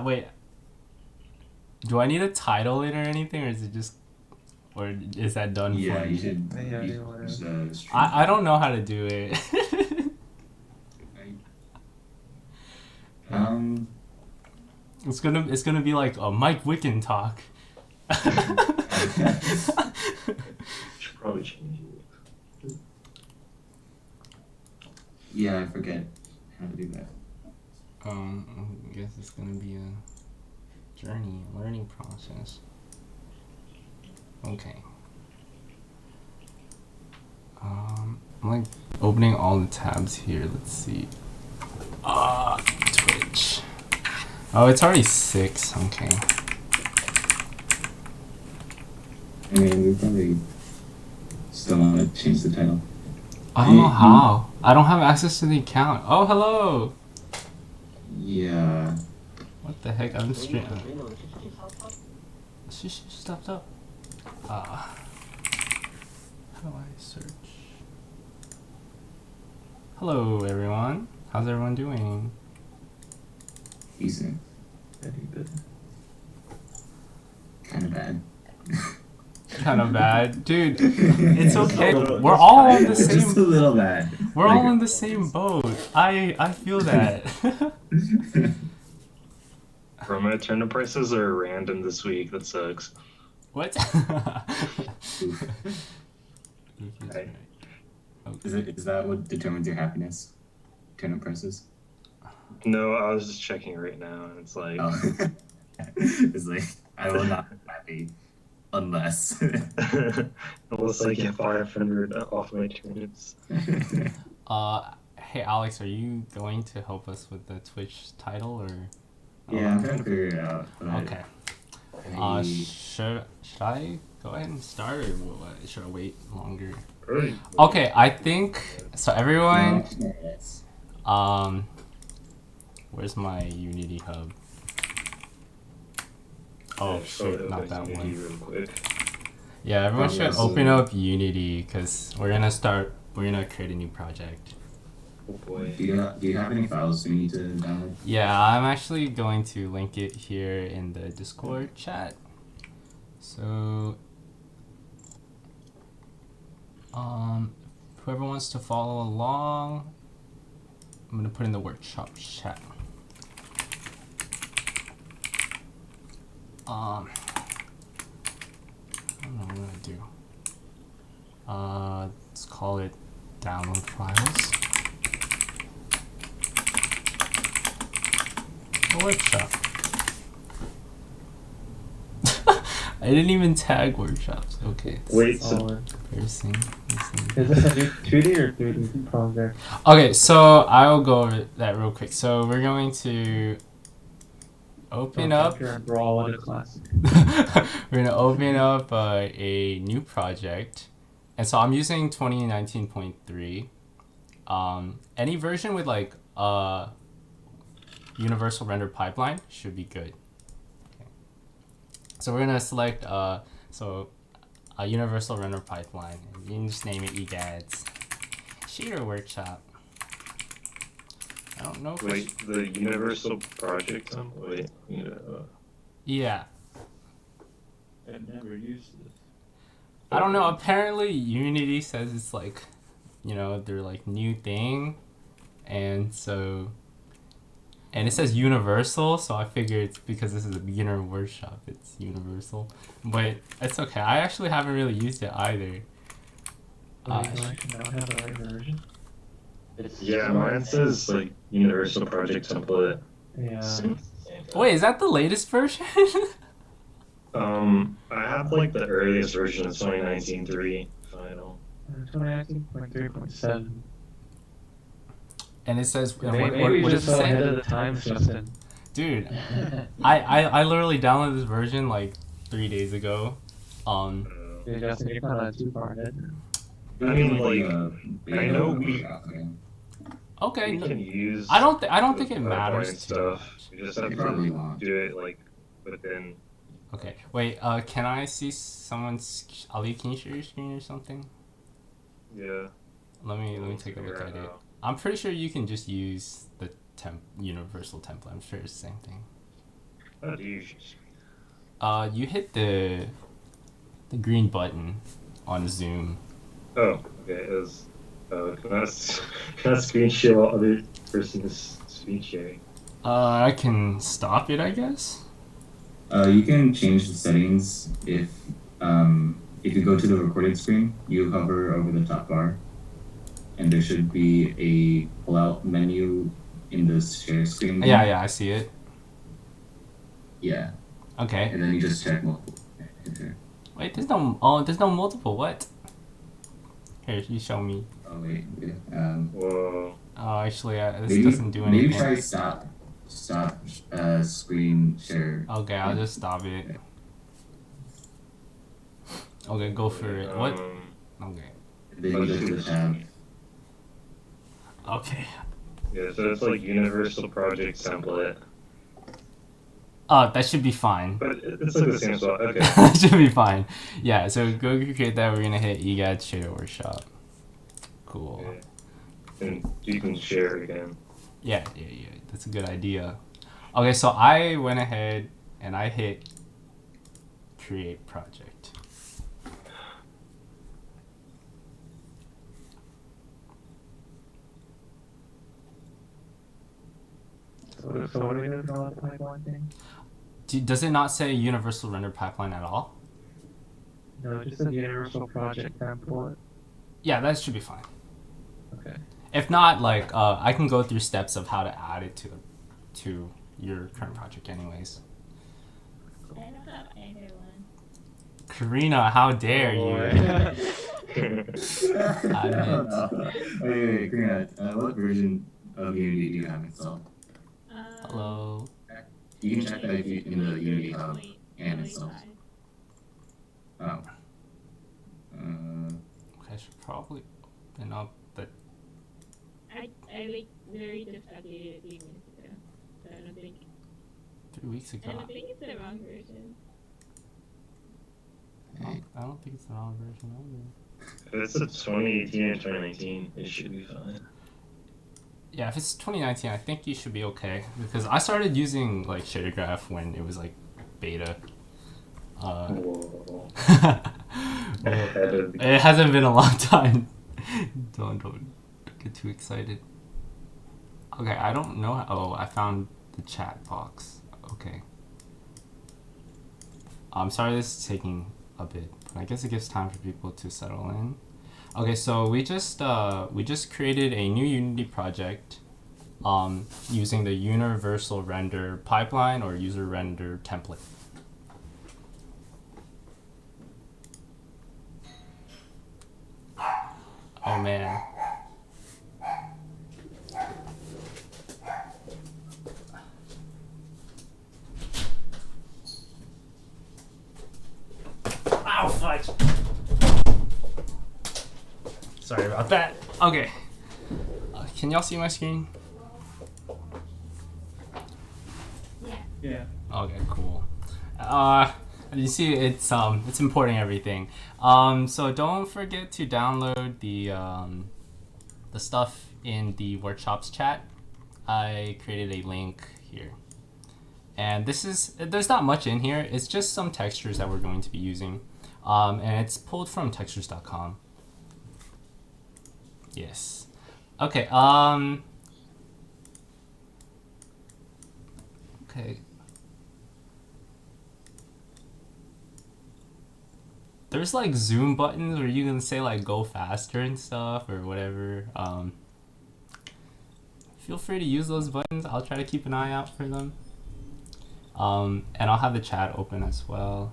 Wait, do I need to title it or anything, or is it just, or is that done Yeah, for you me? should Yeah, use stream I title. don't know how to do it. Right. Yeah. It's gonna be like a Mike Wicken talk. should probably change it. Yeah, I forget how to do that. I guess it's gonna be a journey, learning process. Okay. I'm like opening all the tabs here. Let's see. Twitch. Oh, it's already 6. Okay. I mean, we probably still want to change the title. I don't know how. I don't have access to the account. Oh, hello. Yeah. What the heck? I'm streaming. She stopped up. How do I search? Hello, everyone. How's everyone doing? Decent. Very good. Kind of bad. Kind of bad, dude. It's okay. We're all on the Just a same. little bad. We're all in the same boat. I feel that. Bro, my turnip prices are random this week. That sucks. What? Right. Is that what determines your happiness? Turnip prices? No, I was just checking right now, and it's like, Oh. It's like, I will not be happy unless. unless I get 500 off my turnips. Hey Alex, are you going to help us with the Twitch title or? Yeah, I'm trying to figure it out. Okay. Should I go ahead and start, or what? Should I wait longer? Right. Okay, I think so. Everyone, where's my Unity hub? Oh shoot, not that one. Real quick. Yeah, everyone should open up Unity because we're gonna create a new project. Oh boy. Do you have any files we need to download? Yeah, I'm actually going to link it here in the Discord chat. So, whoever wants to follow along, I'm gonna put in the workshop chat. I don't know what I'm gonna do. Let's call it download files. Workshop. I didn't even tag workshops. Okay. Wait, so Person. is this a new 2D or 3D project? Okay, so I will go over that real quick. So we're going to open up. Brawl in a class. We're gonna open up a new project, and so I'm using 2019.3. Any version with like universal render pipeline should be good. Okay. So we're gonna select a universal render pipeline. You can just name it EGaDS. Shader workshop. I don't know. Wait, the universal project template. Yeah. I've never used this. I don't know. Apparently, Unity says it's like, their like new thing, and it says universal, so I figure it's because this is a beginner workshop. It's universal, but it's okay. I actually haven't really used it either. Do I not have the right version? Yeah, mine says like universal project template. Yeah. Wait, is that the latest version? I have like the earliest version of 2019.3 final. 2019.3.7. And it says, Maybe what does just it say? ahead of the times, Justin. Dude, I literally downloaded this version like 3 days ago. Yeah, Justin, you're kind of too far ahead. I mean, like, I know we Okay. can use. I don't think it matters stuff. We just have to do it like within. Okay. Wait. Can I see someone's? Ali, can you share your screen or something? Yeah. Let me take a look at it. I'm pretty sure you can just use the universal template. I'm sure it's the same thing. How do you share screen? You hit the green button on Zoom. Oh, okay. It was. Can I screen share while other person is screen sharing? I can stop it, I guess. You can change the settings if you go to the recorded screen, you hover over the top bar, and there should be a pull-out menu in the share screen. Yeah, I see it. Yeah. Okay. And then you just check multiple. Enter. Wait, there's no multiple. What? Here, you show me. Oh wait. Whoa. Oh, actually, this doesn't do anything. Maybe try stop screen share. Okay, I'll just stop it. Okay, go for it. What? Okay. Then you go to the tab. Okay. Yeah, so it's like Universal Project Template. Oh, that should be fine. But it's like the same spot. Okay. That should be fine. Yeah, so go create that. We're gonna hit EGaDS Shader Workshop. Cool. Okay. And you can share again. Yeah. That's a good idea. Okay, so I went ahead and I hit Create Project. So what are we going to call the pipeline thing? Does it not say Universal Render Pipeline at all? No, it just says Universal Project Template. Yeah, that should be fine. Okay. If not, like, I can go through steps of how to add it to your current project anyways. I don't have anyone. Karina, how dare you? Wait, Karina, what version of Unity do you have installed? Hello. You can check that if you in the Unity hub and installed. Oh. I should probably open up the. I like very just updated it 3 minutes ago. So I don't think 3 weeks ago. I don't think it's the wrong version. I don't think it's the wrong version either. If it's a 2018 and 2019, it should be fine. Yeah, if it's 2019, I think you should be okay because I started using like ShaderGraph when it was like beta. Whoa. It hasn't been a long time. Don't get too excited. Okay, I don't know. Oh, I found the chat box. Okay. I'm sorry this is taking a bit, but I guess it gives time for people to settle in. Okay, so we just created a new Unity project using the Universal Render Pipeline or User Render Template. Oh man. Ow, fudge. Sorry about that. Okay. Can y'all see my screen? Yeah. Okay, cool. You see, it's importing everything. So don't forget to download the stuff in the workshops chat. I created a link here, and there's not much in here. It's just some textures that we're going to be using, and it's pulled from textures.com. Yes. Okay. Okay. There's like zoom buttons where you can say like go faster and stuff or whatever. Feel free to use those buttons. I'll try to keep an eye out for them. And I'll have the chat open as well.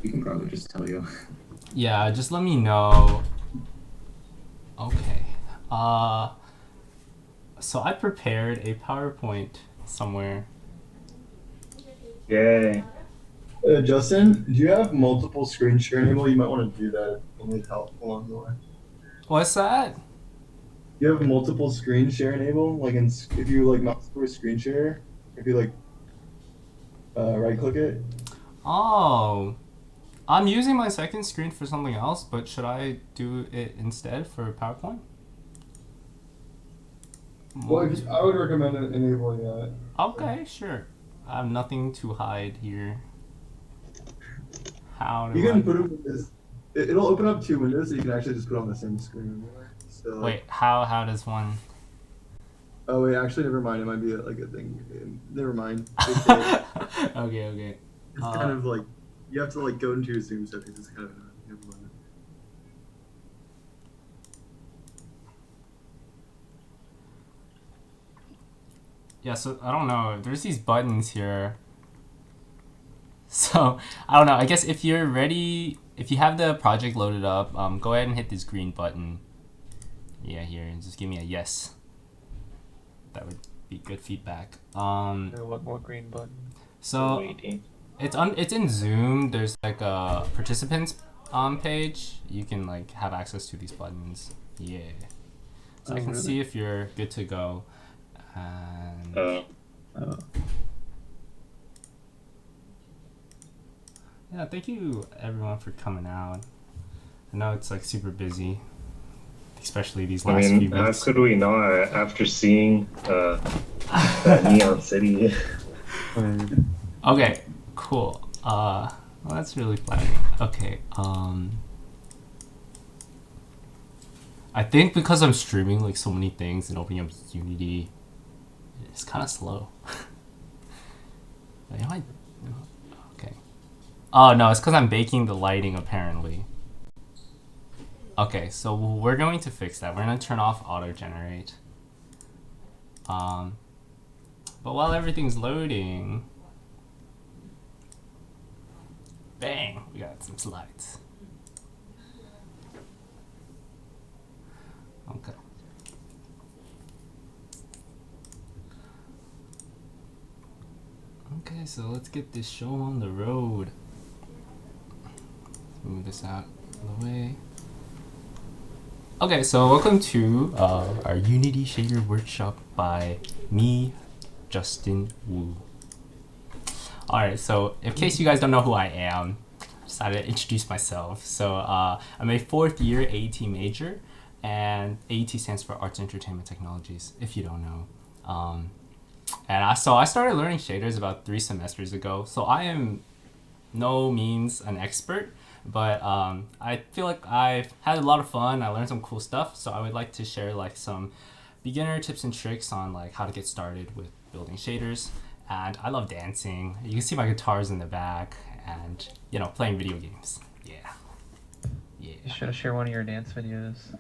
We can probably just tell you. Yeah, just let me know. Okay. So I prepared a PowerPoint somewhere. Yay. Justin, do you have multiple screen share enabled? You might want to do that if you need help along the way. What's that? You have multiple screen share enabled? Like if you like mouse over screen share, if you like right click it. Oh. I'm using my second screen for something else, but should I do it instead for PowerPoint? Well, I would recommend enabling that. Okay, sure. I have nothing to hide here. How do You I... can put them as it'll open up 2 windows, so you can actually just put on the same screen. So Wait, how does one... Oh wait, actually, never mind. It might be like a thing. Never mind. Okay. It's kind of like you have to like go into your Zoom settings. It's kind of annoying. Never mind. Yeah, so I don't know. There's these buttons here. So I don't know. I guess if you're ready, if you have the project loaded up, go ahead and hit this green button. Yeah, here, and just give me a yes. That would be good feedback. What green button? So Waiting. it's in Zoom. There's like a participants page. You can like have access to these buttons. Yeah. So I can see if you're good to go. And yeah, thank you everyone for coming out. I know it's like super busy, especially these last few how weeks. could we not after seeing that Neon City? Okay, cool. Well, that's really flattering. Okay, I think because I'm streaming like so many things and opening up Unity, it's kind of slow. Am I? Okay. Oh no, it's because I'm baking the lighting apparently. Okay, so we're going to fix that. We're going to turn off auto generate. But while everything's loading, bang, we got some slides. Okay. Okay, so let's get this show on the road. Let's move this out of the way. Okay, so welcome to our Unity Shader Workshop by me, Justin Wu. Alright, so in case you guys don't know who I am, I decided to introduce myself. So I'm a 4th year AET major, and AET stands for Arts and Entertainment Technologies, if you don't know. So I started learning shaders about 3 semesters ago, so I am no means an expert, but I feel like I've had a lot of fun. I learned some cool stuff, so I would like to share like some beginner tips and tricks on like how to get started with building shaders. And I love dancing. You can see my guitars in the back, and you know, playing video games. Yeah. You should share one of your dance videos.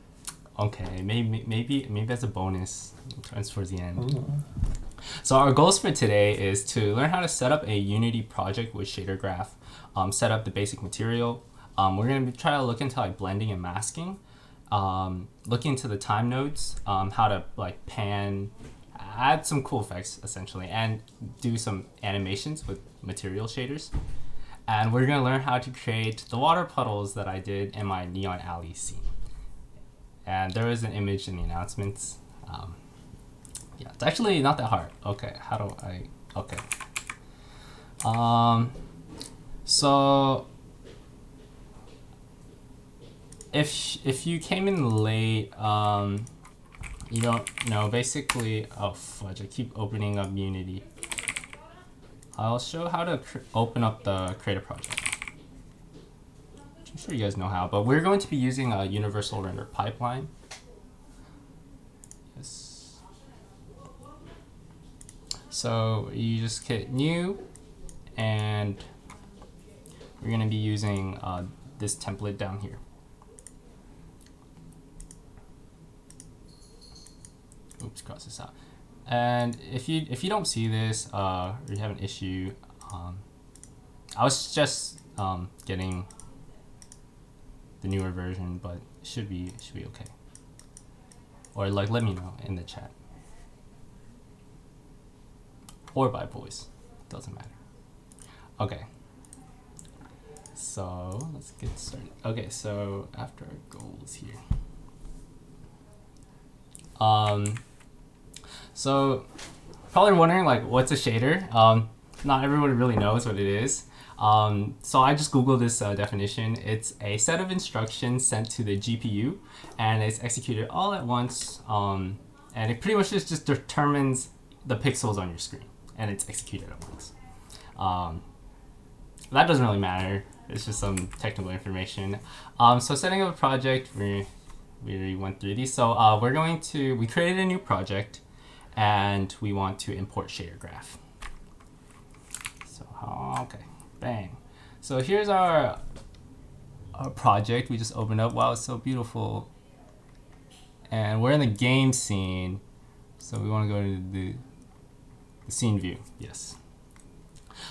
Okay, maybe as a bonus towards the end. Ooh. So our goals for today is to learn how to set up a Unity project with shader graph, set up the basic material. We're going to try to look into like blending and masking, look into the time nodes, how to like pan, add some cool effects essentially, and do some animations with material shaders. And we're going to learn how to create the water puddles that I did in my Neon Alley scene. And there is an image in the announcements. Yeah, it's actually not that hard. Okay, how do I? Okay. So if you came in late, you don't know. Basically, oh fudge! I keep opening up Unity. I'll show how to open up the create a project. I'm sure you guys know how, but we're going to be using a universal render pipeline. Yes. So you just hit new, and we're going to be using this template down here. Oops, cross this out. And if you don't see this or you have an issue, I was just getting the newer version, but it should be okay. Or like let me know in the chat. Or by voice, doesn't matter. Okay. So let's get started. Okay, so after our goals here. So probably wondering like what's a shader? Not everyone really knows what it is. So I just Googled this definition. It's a set of instructions sent to the GPU, and it's executed all at once. And it pretty much just determines the pixels on your screen. and it's executed at once. That doesn't really matter. It's just some technical information. So setting up a project, we already went through these. So we created a new project, and we want to import shader graph. So okay, bang. So here's our project we just opened up. Wow, it's so beautiful. And we're in the game scene, so we want to go to the scene view. Yes.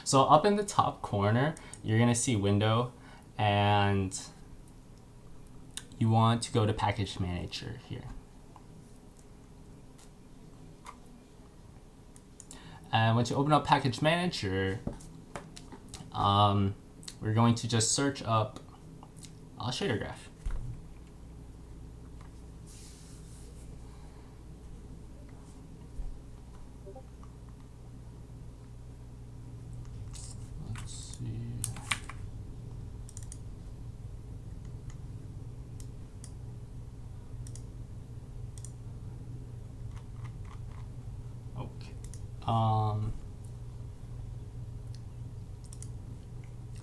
So up in the top corner, you're gonna see window, and you want to go to package manager here. And once you open up package manager, we're going to just search up shader graph. Let's see. Okay.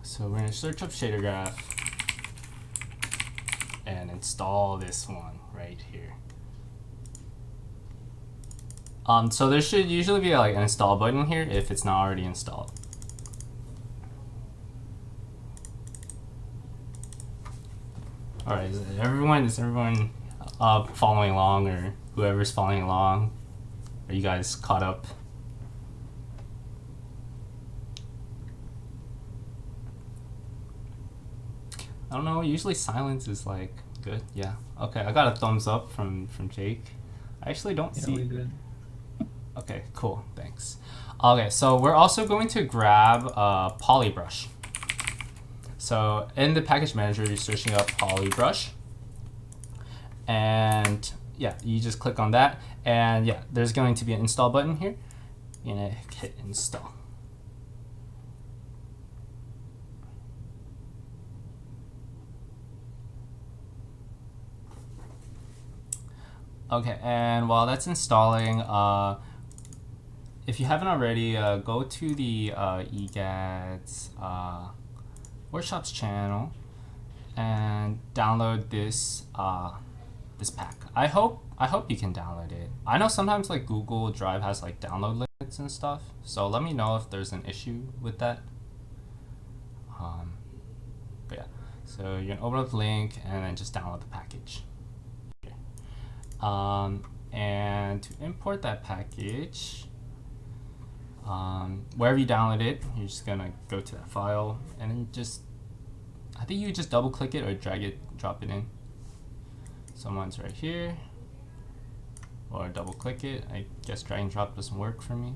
So we're gonna search up shader graph and install this one right here. So there should usually be like an install button here if it's not already installed. All right, is everyone following along, or whoever's following along? Are you guys caught up? I don't know, usually silence is like good. Yeah. Okay, I got a thumbs up from Jake. I actually don't see. We good. Okay, cool, thanks. Okay, so we're also going to grab Polybrush. So in the package manager, you're searching up Polybrush, and yeah, you just click on that, and yeah, there's going to be an install button here. You're gonna hit install. Okay, and while that's installing, if you haven't already, go to the EGaDS Workshops channel and download this this pack. I hope you can download it. I know sometimes like Google Drive has like download limits and stuff, so let me know if there's an issue with that. But yeah, so you're gonna open up the link and then just download the package. And to import that package, wherever you download it, you're just gonna go to that file and then I think you just double click it or drag it, drop it in. Someone's right here, or double click it. I guess drag and drop doesn't work for me.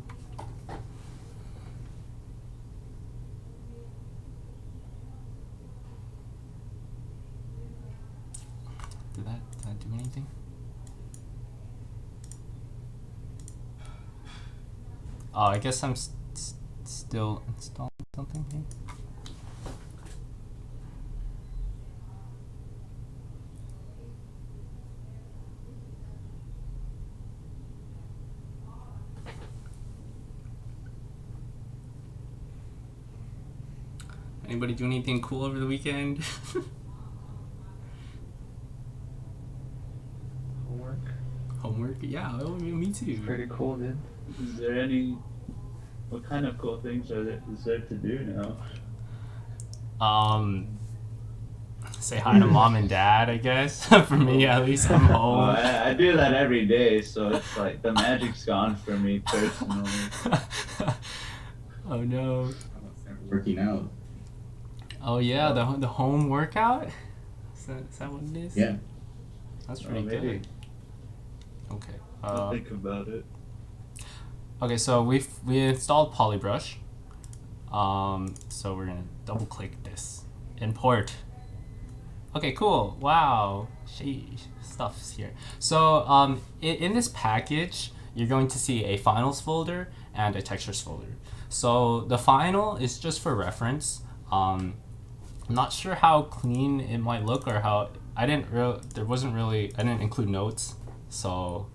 Did that do anything? Oh, I guess I'm still installing something here. Anybody do anything cool over the weekend? Homework. Homework? Yeah, oh, me too. Pretty cool, dude. Is there what kind of cool things is there to do now? Say hi to mom and dad, I guess. For me, at least, I'm home. Well, I do that every day, so it's like the magic's gone for me personally. Oh no. Working out. Oh yeah, the home workout? Is that what it is? Yeah. That's pretty maybe. good. Okay. I'll think about it. Okay, so we installed Polybrush. So we're gonna double click this. Import. Okay, cool. Wow. Stuff's here. So in this package, you're going to see a finals folder and a textures folder. So the final is just for reference. I'm not sure how clean it might look, or how I didn't include notes. So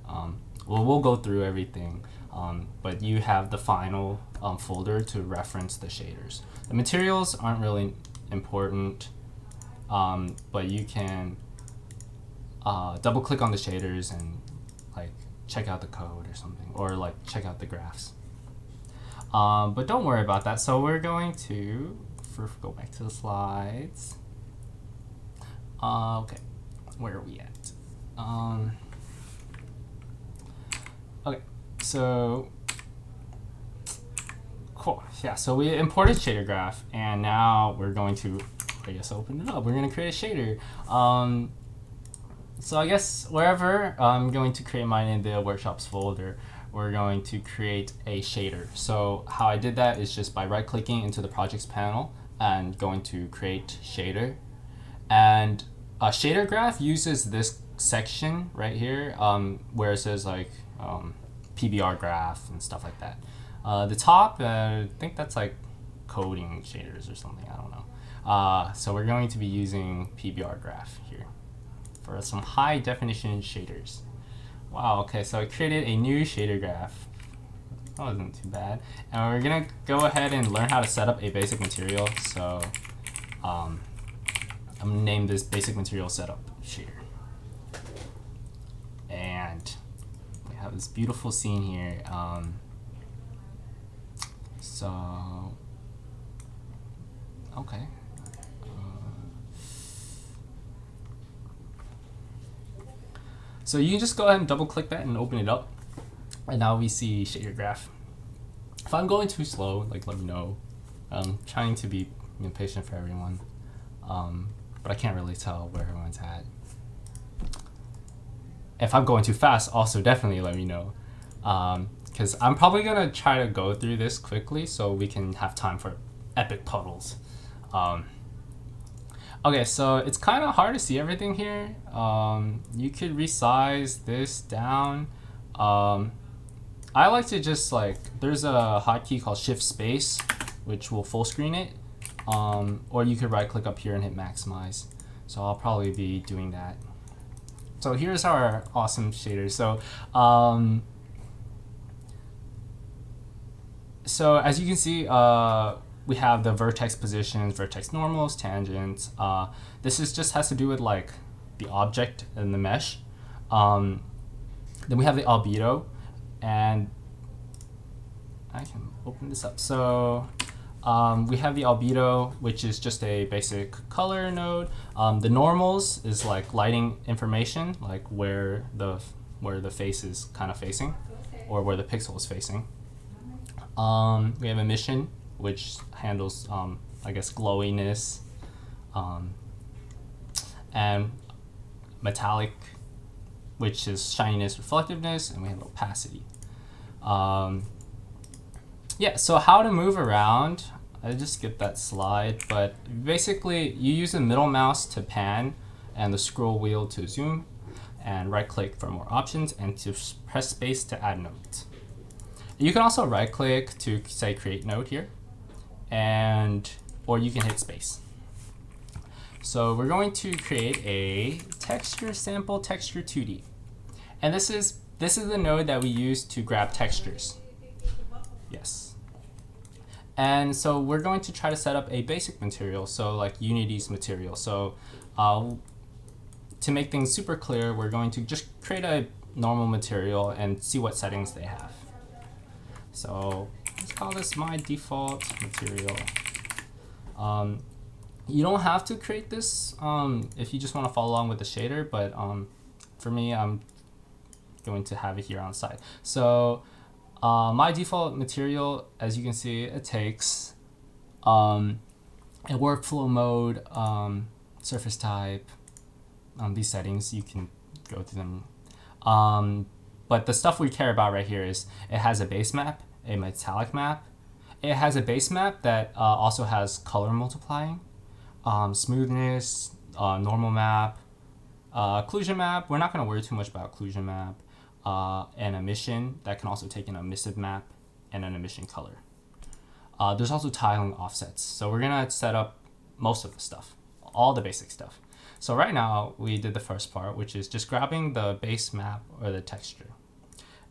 we'll go through everything. but you have the final folder to reference the shaders. The materials aren't really important, but you can double click on the shaders and like check out the code or something, or like check out the graphs. But don't worry about that. So we're going to first go back to the slides. Okay, where are we at? Okay, so cool. Yeah, so we imported shader graph, and now we're going to, I guess, open it up. We're going to create a shader. So I guess wherever I'm going to create mine in the workshops folder, we're going to create a shader. So how I did that is just by right-clicking into the projects panel and going to create shader. And a shader graph uses this section right here where it says like PBR graph and stuff like that. The top, I think that's like coding shaders or something, I don't know. So we're going to be using PBR graph here for some high definition shaders. Wow, okay, so I created a new shader graph. That wasn't too bad. And we're gonna go ahead and learn how to set up a basic material. So I'm gonna name this basic material setup shader. And we have this beautiful scene here. Okay. So you can just go ahead and double click that and open it up. And now we see shader graph. If I'm going too slow, like let me know. I'm trying to be patient for everyone. But I can't really tell where everyone's at. If I'm going too fast, also definitely let me know. Because I'm probably gonna try to go through this quickly so we can have time for epic puddles. Okay, so it's kind of hard to see everything here. You could resize this down. I like to just there's a hotkey called Shift Space, which will full screen it. Or you could right click up here and hit maximize. So I'll probably be doing that. So here's our awesome shader. So as you can see, we have the vertex positions, vertex normals, tangents. This just has to do with like the object and the mesh. Then we have the albedo, and I can open this up. So we have the albedo, which is just a basic color node. The normals is like lighting information, like where the face is kind of facing, or where the pixel is facing. We have emission, which handles, I guess, glowiness, and metallic, which is shininess, reflectiveness, and we have opacity. Yeah, so how to move around, I just skipped that slide, but basically you use the middle mouse to pan and the scroll wheel to zoom, and right click for more options, and to press space to add nodes. You can also right click to say create node here, or you can hit space. So we're going to create a texture sample texture 2D. And this is the node that we use to grab textures. Yes. And so we're going to try to set up a basic material, so like Unity's material. So to make things super clear, we're going to just create a normal material and see what settings they have. So let's call this my default material. You don't have to create this if you just want to follow along with the shader, but for me, I'm going to have it here on the side. So my default material, as you can see, it takes a workflow mode, surface type, these settings, you can go through them. But the stuff we care about right here is it has a base map, a metallic map. It has a base map that also has color multiplying, smoothness, normal map, occlusion map. We're not going to worry too much about occlusion map, and emission that can also take an emissive map and an emission color. There's also tiling offsets. So we're going to set up most of the stuff, all the basic stuff. So right now we did the first part, which is just grabbing the base map or the texture.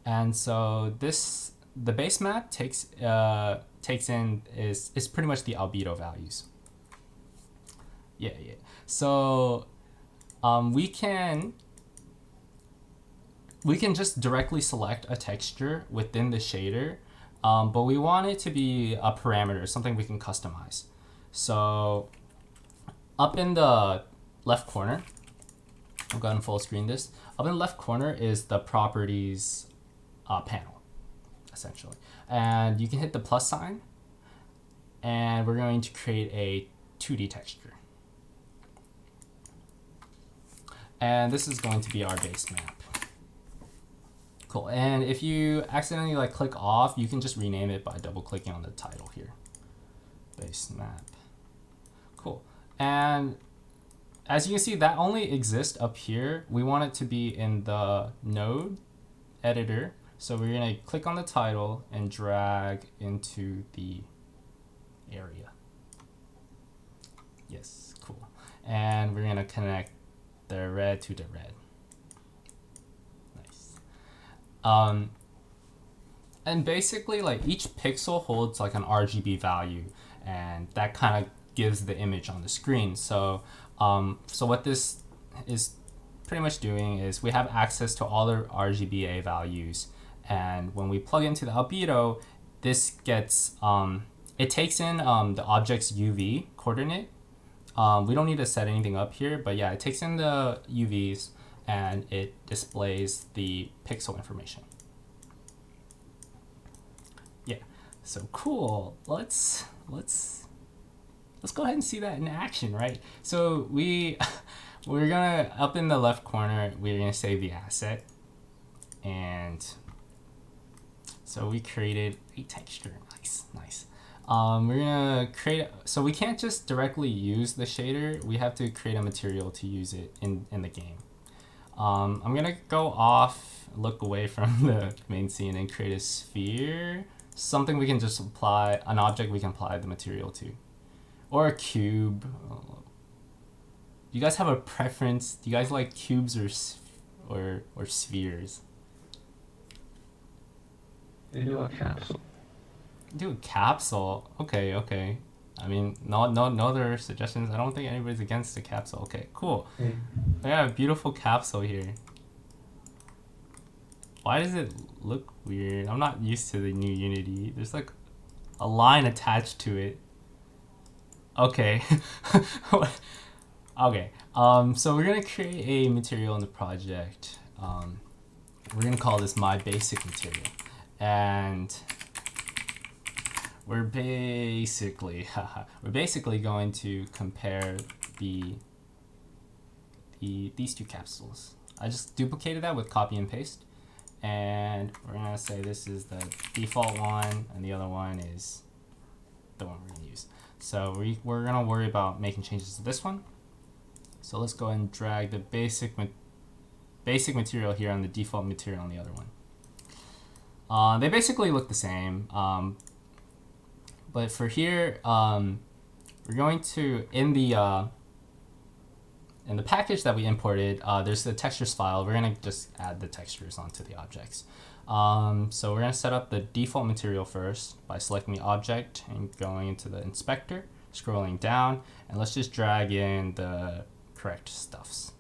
And so the base map takes in is pretty much the albedo values. Yeah. So we can just directly select a texture within the shader, but we want it to be a parameter, something we can customize. So up in the left corner, I'll go ahead and full screen this. Up in the left corner is the properties panel, essentially. And you can hit the plus sign, and we're going to create a 2D texture. And this is going to be our base map. Cool. And if you accidentally like click off, you can just rename it by double clicking on the title here. Base map. Cool. And as you can see, that only exists up here. We want it to be in the node editor. So we're going to click on the title and drag into the area. Yes, cool. And we're going to connect the red to the red. Nice. And basically, like each pixel holds like an RGB value, and that kind of gives the image on the screen. So, so what this is pretty much doing is we have access to all the RGBA values, and when we plug into the albedo, this gets it takes in the object's UV coordinate. We don't need to set anything up here, but yeah, it takes in the UVs and it displays the pixel information. Yeah, so cool. Let's go ahead and see that in action, right? So we're gonna, up in the left corner, we're gonna save the asset, and so we created a texture. Nice. We're gonna create, so we can't just directly use the shader, we have to create a material to use it in the game. I'm gonna go off, look away from the main scene and create a sphere, something we can just apply, an object we can apply the material to. Or a cube. Do you guys have a preference? Do you guys like cubes or spheres? Do a capsule. Do a capsule. Okay. I mean, no other suggestions. I don't think anybody's against the capsule. Okay, cool. I got a beautiful capsule here. Why does it look weird? I'm not used to the new Unity. There's like a line attached to it. Okay. Okay. So we're gonna create a material in the project. We're gonna call this my basic material, and we're basically going to compare these two capsules. I just duplicated that with copy and paste, and we're gonna say this is the default one, and the other one is the one we're gonna use. So we're gonna worry about making changes to this one. So let's go ahead and drag the basic material here on the default material on the other one. They basically look the same, but for here, we're going to, in the package that we imported, there's the textures file. We're gonna just add the textures onto the objects. So we're gonna set up the default material first by selecting the object and going into the inspector, scrolling down, and let's just drag in the correct stuffs.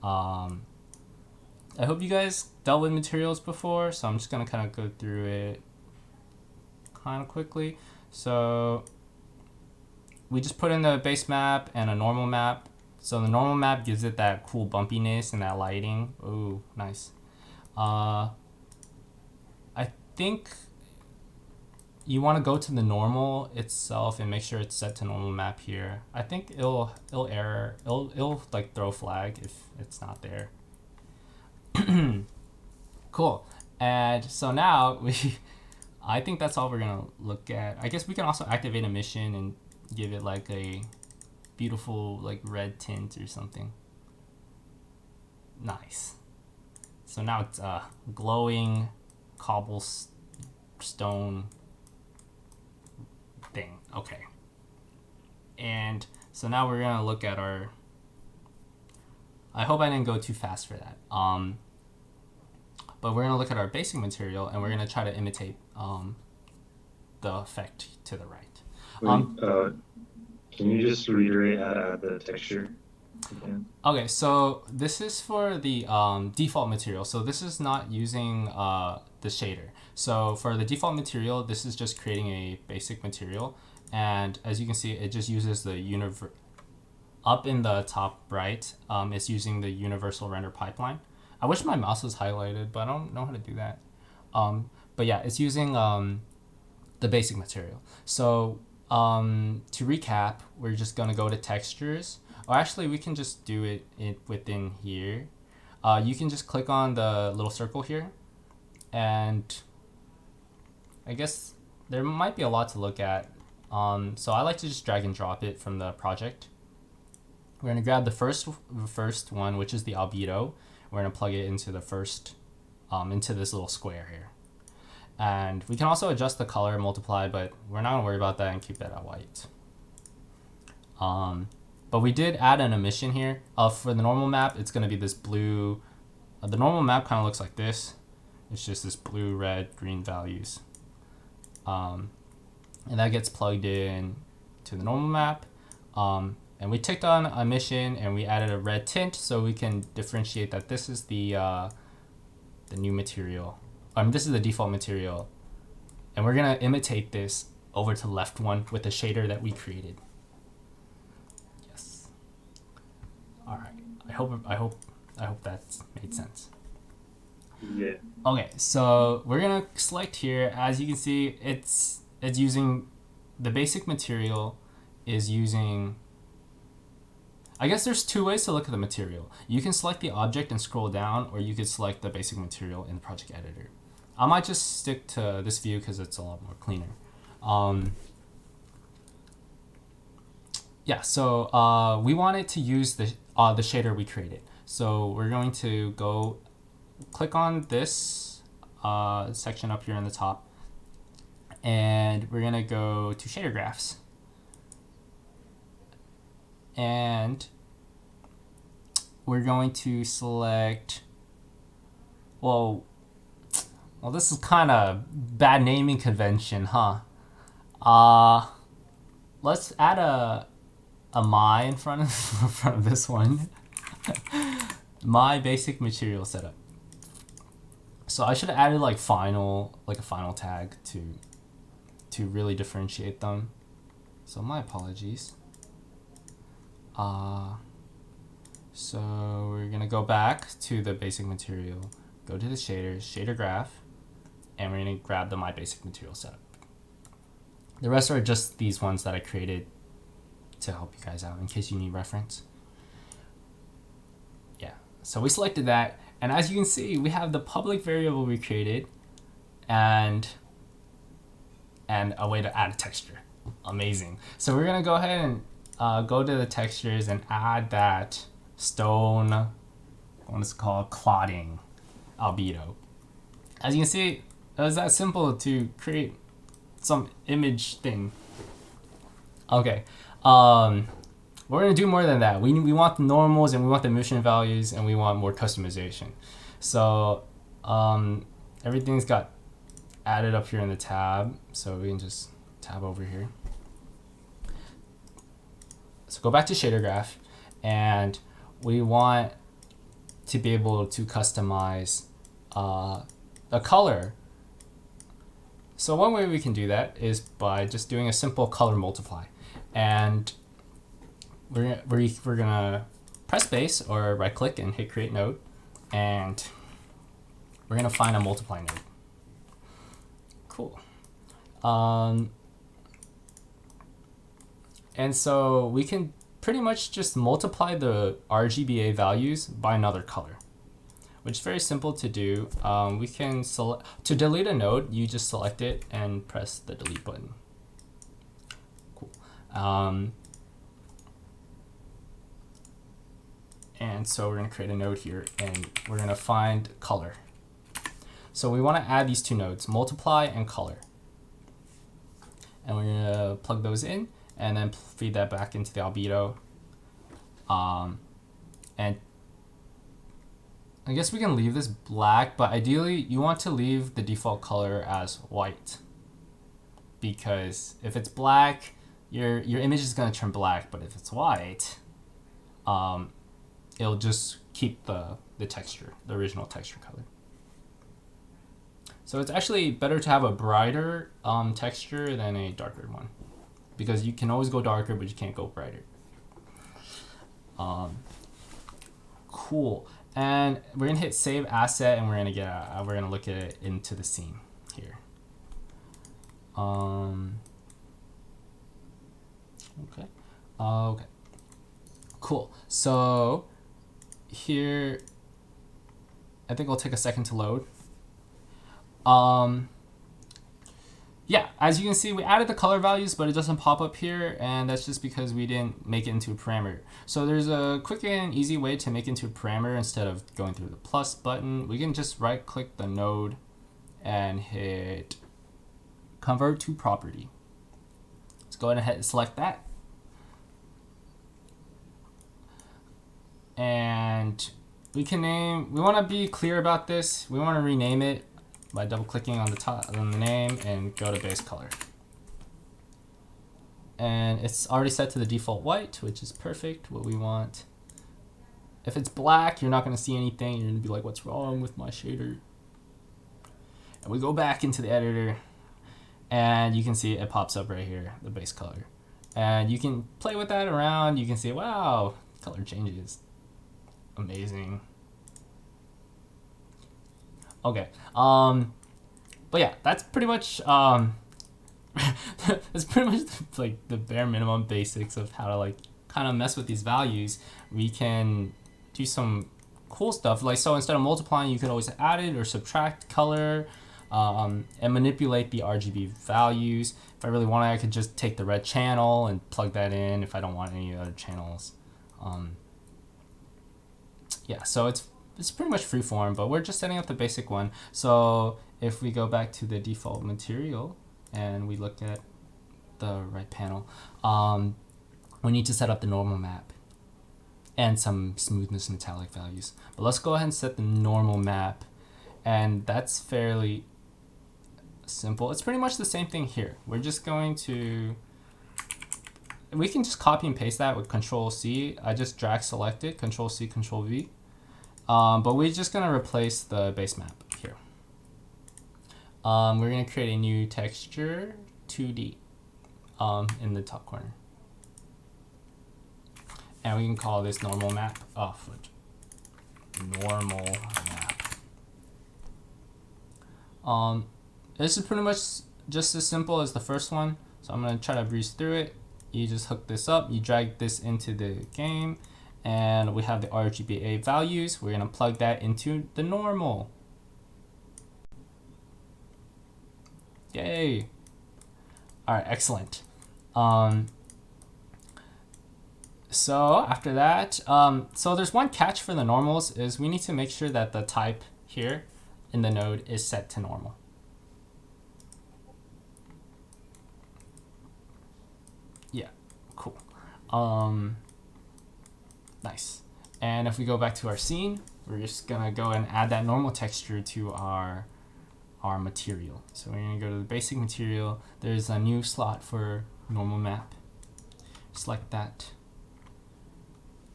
I hope you guys dealt with materials before, so I'm just gonna kind of go through it kind of quickly. So we just put in the base map and a normal map. So the normal map gives it that cool bumpiness and that lighting. Ooh, nice. I think you want to go to the normal itself and make sure it's set to normal map here. I think it'll like throw a flag if it's not there. Cool. And so now I think that's all we're gonna look at. I guess we can also activate a mission and give it like a beautiful like red tint or something. Nice. So now it's a glowing cobblestone thing. Okay. And so now we're gonna look at our, I hope I didn't go too fast for that. but we're going to look at our basic material and we're going to try to imitate the effect to the right. Wait, can you just reiterate how to add the texture again? Okay, so this is for the default material. So this is not using the shader. So for the default material, this is just creating a basic material. And as you can see, it just uses the up in the top right, it's using the universal render pipeline. I wish my mouse was highlighted, but I don't know how to do that. But yeah, it's using the basic material. So to recap, we're just gonna go to textures. Or actually, we can just do it within here. You can just click on the little circle here, and I guess there might be a lot to look at. So I like to just drag and drop it from the project. We're gonna grab the first one, which is the albedo. We're gonna plug it into the first, into this little square here. And we can also adjust the color and multiply, but we're not gonna worry about that and keep that at white. But we did add an emission here. For the normal map, it's gonna be this blue. The normal map kind of looks like this. It's just this blue, red, green values. And that gets plugged in to the normal map. And we ticked on emission and we added a red tint so we can differentiate that this is the new material. This is the default material. And we're gonna imitate this over to the left one with the shader that we created. Yes. All right. I hope that's made sense. Yeah. Okay, so we're gonna select here. As you can see, it's using the basic material is using. I guess there's two ways to look at the material. You can select the object and scroll down, or you could select the basic material in the project editor. I might just stick to this view because it's a lot more cleaner. Yeah, so we wanted to use the shader we created. So we're going to go click on this section up here in the top, and we're gonna go to shader graphs. And we're going to select, well, this is kind of bad naming convention, huh? Let's add a my in front of this one. My basic material setup. So I should have added like a final tag to really differentiate them. So my apologies. So we're gonna go back to the basic material, go to the shader graph, and we're gonna grab the my basic material setup. The rest are just these ones that I created to help you guys out in case you need reference. Yeah, so we selected that, and as you can see, we have the public variable we created and a way to add a texture. Amazing. So we're gonna go ahead and go to the textures and add that stone, what is it called, clotting albedo. As you can see, it was that simple to create some image thing. Okay, we're gonna do more than that. We want the normals and we want the emission values and we want more customization. So everything's got added up here in the tab, so we can just tab over here. So go back to shader graph, and we want to be able to customize the color. So one way we can do that is by just doing a simple color multiply, and we're gonna press space or right click and hit create node, and we're gonna find a multiply node. Cool. And so we can pretty much just multiply the RGBA values by another color, which is very simple to do. We can select, to delete a node, you just select it and press the delete button. Cool. And so we're gonna create a node here and we're gonna find color. So we wanna add these two nodes, multiply and color. And we're gonna plug those in and then feed that back into the albedo. And I guess we can leave this black, but ideally you want to leave the default color as white, because if it's black, your image is going to turn black, but if it's white, it'll just keep the texture, the original texture color. So it's actually better to have a brighter texture than a darker one, because you can always go darker, but you can't go brighter. Cool. And we're gonna hit save asset, and we're gonna look at it into the scene here. Okay. Okay. Cool. So here, I think it'll take a second to load. Yeah, as you can see, we added the color values, but it doesn't pop up here, and that's just because we didn't make it into a parameter. So there's a quick and easy way to make it into a parameter instead of going through the plus button. We can just right-click the node and hit convert to property. Let's go ahead and select that. And we want to be clear about this. We want to rename it by double-clicking on the name and go to base color. And it's already set to the default white, which is perfect, what we want. If it's black, you're not going to see anything. You're going to be like, what's wrong with my shader? And we go back into the editor, and you can see it pops up right here, the base color. And you can play with that around. You can see, wow, color changes. Amazing. Okay. But yeah, that's pretty much that's pretty much like the bare minimum basics of how to like kind of mess with these values. We can do some cool stuff. Like, so instead of multiplying, you could always add it or subtract color, and manipulate the RGB values. If I really wanted, I could just take the red channel and plug that in if I don't want any other channels. Yeah, so it's pretty much freeform, but we're just setting up the basic one. So if we go back to the default material and we look at the right panel, we need to set up the normal map and some smoothness and metallic values. But let's go ahead and set the normal map, and that's fairly simple. It's pretty much the same thing here. We're just going to, we can just copy and paste that with Control C. I just drag selected, Control C, Control V. But we're just gonna replace the base map here. We're gonna create a new texture, 2D, in the top corner. And we can call this normal map. Normal map. This is pretty much just as simple as the first one. So I'm gonna try to breeze through it. You just hook this up, you drag this into the game, and we have the RGBA values. We're gonna plug that into the normal. Yay. All right, excellent. So after that, so there's one catch for the normals is we need to make sure that the type here in the node is set to normal. Yeah, cool. Nice. And if we go back to our scene, we're just gonna go and add that normal texture to our material. So we're gonna go to the basic material. There's a new slot for normal map. Select that.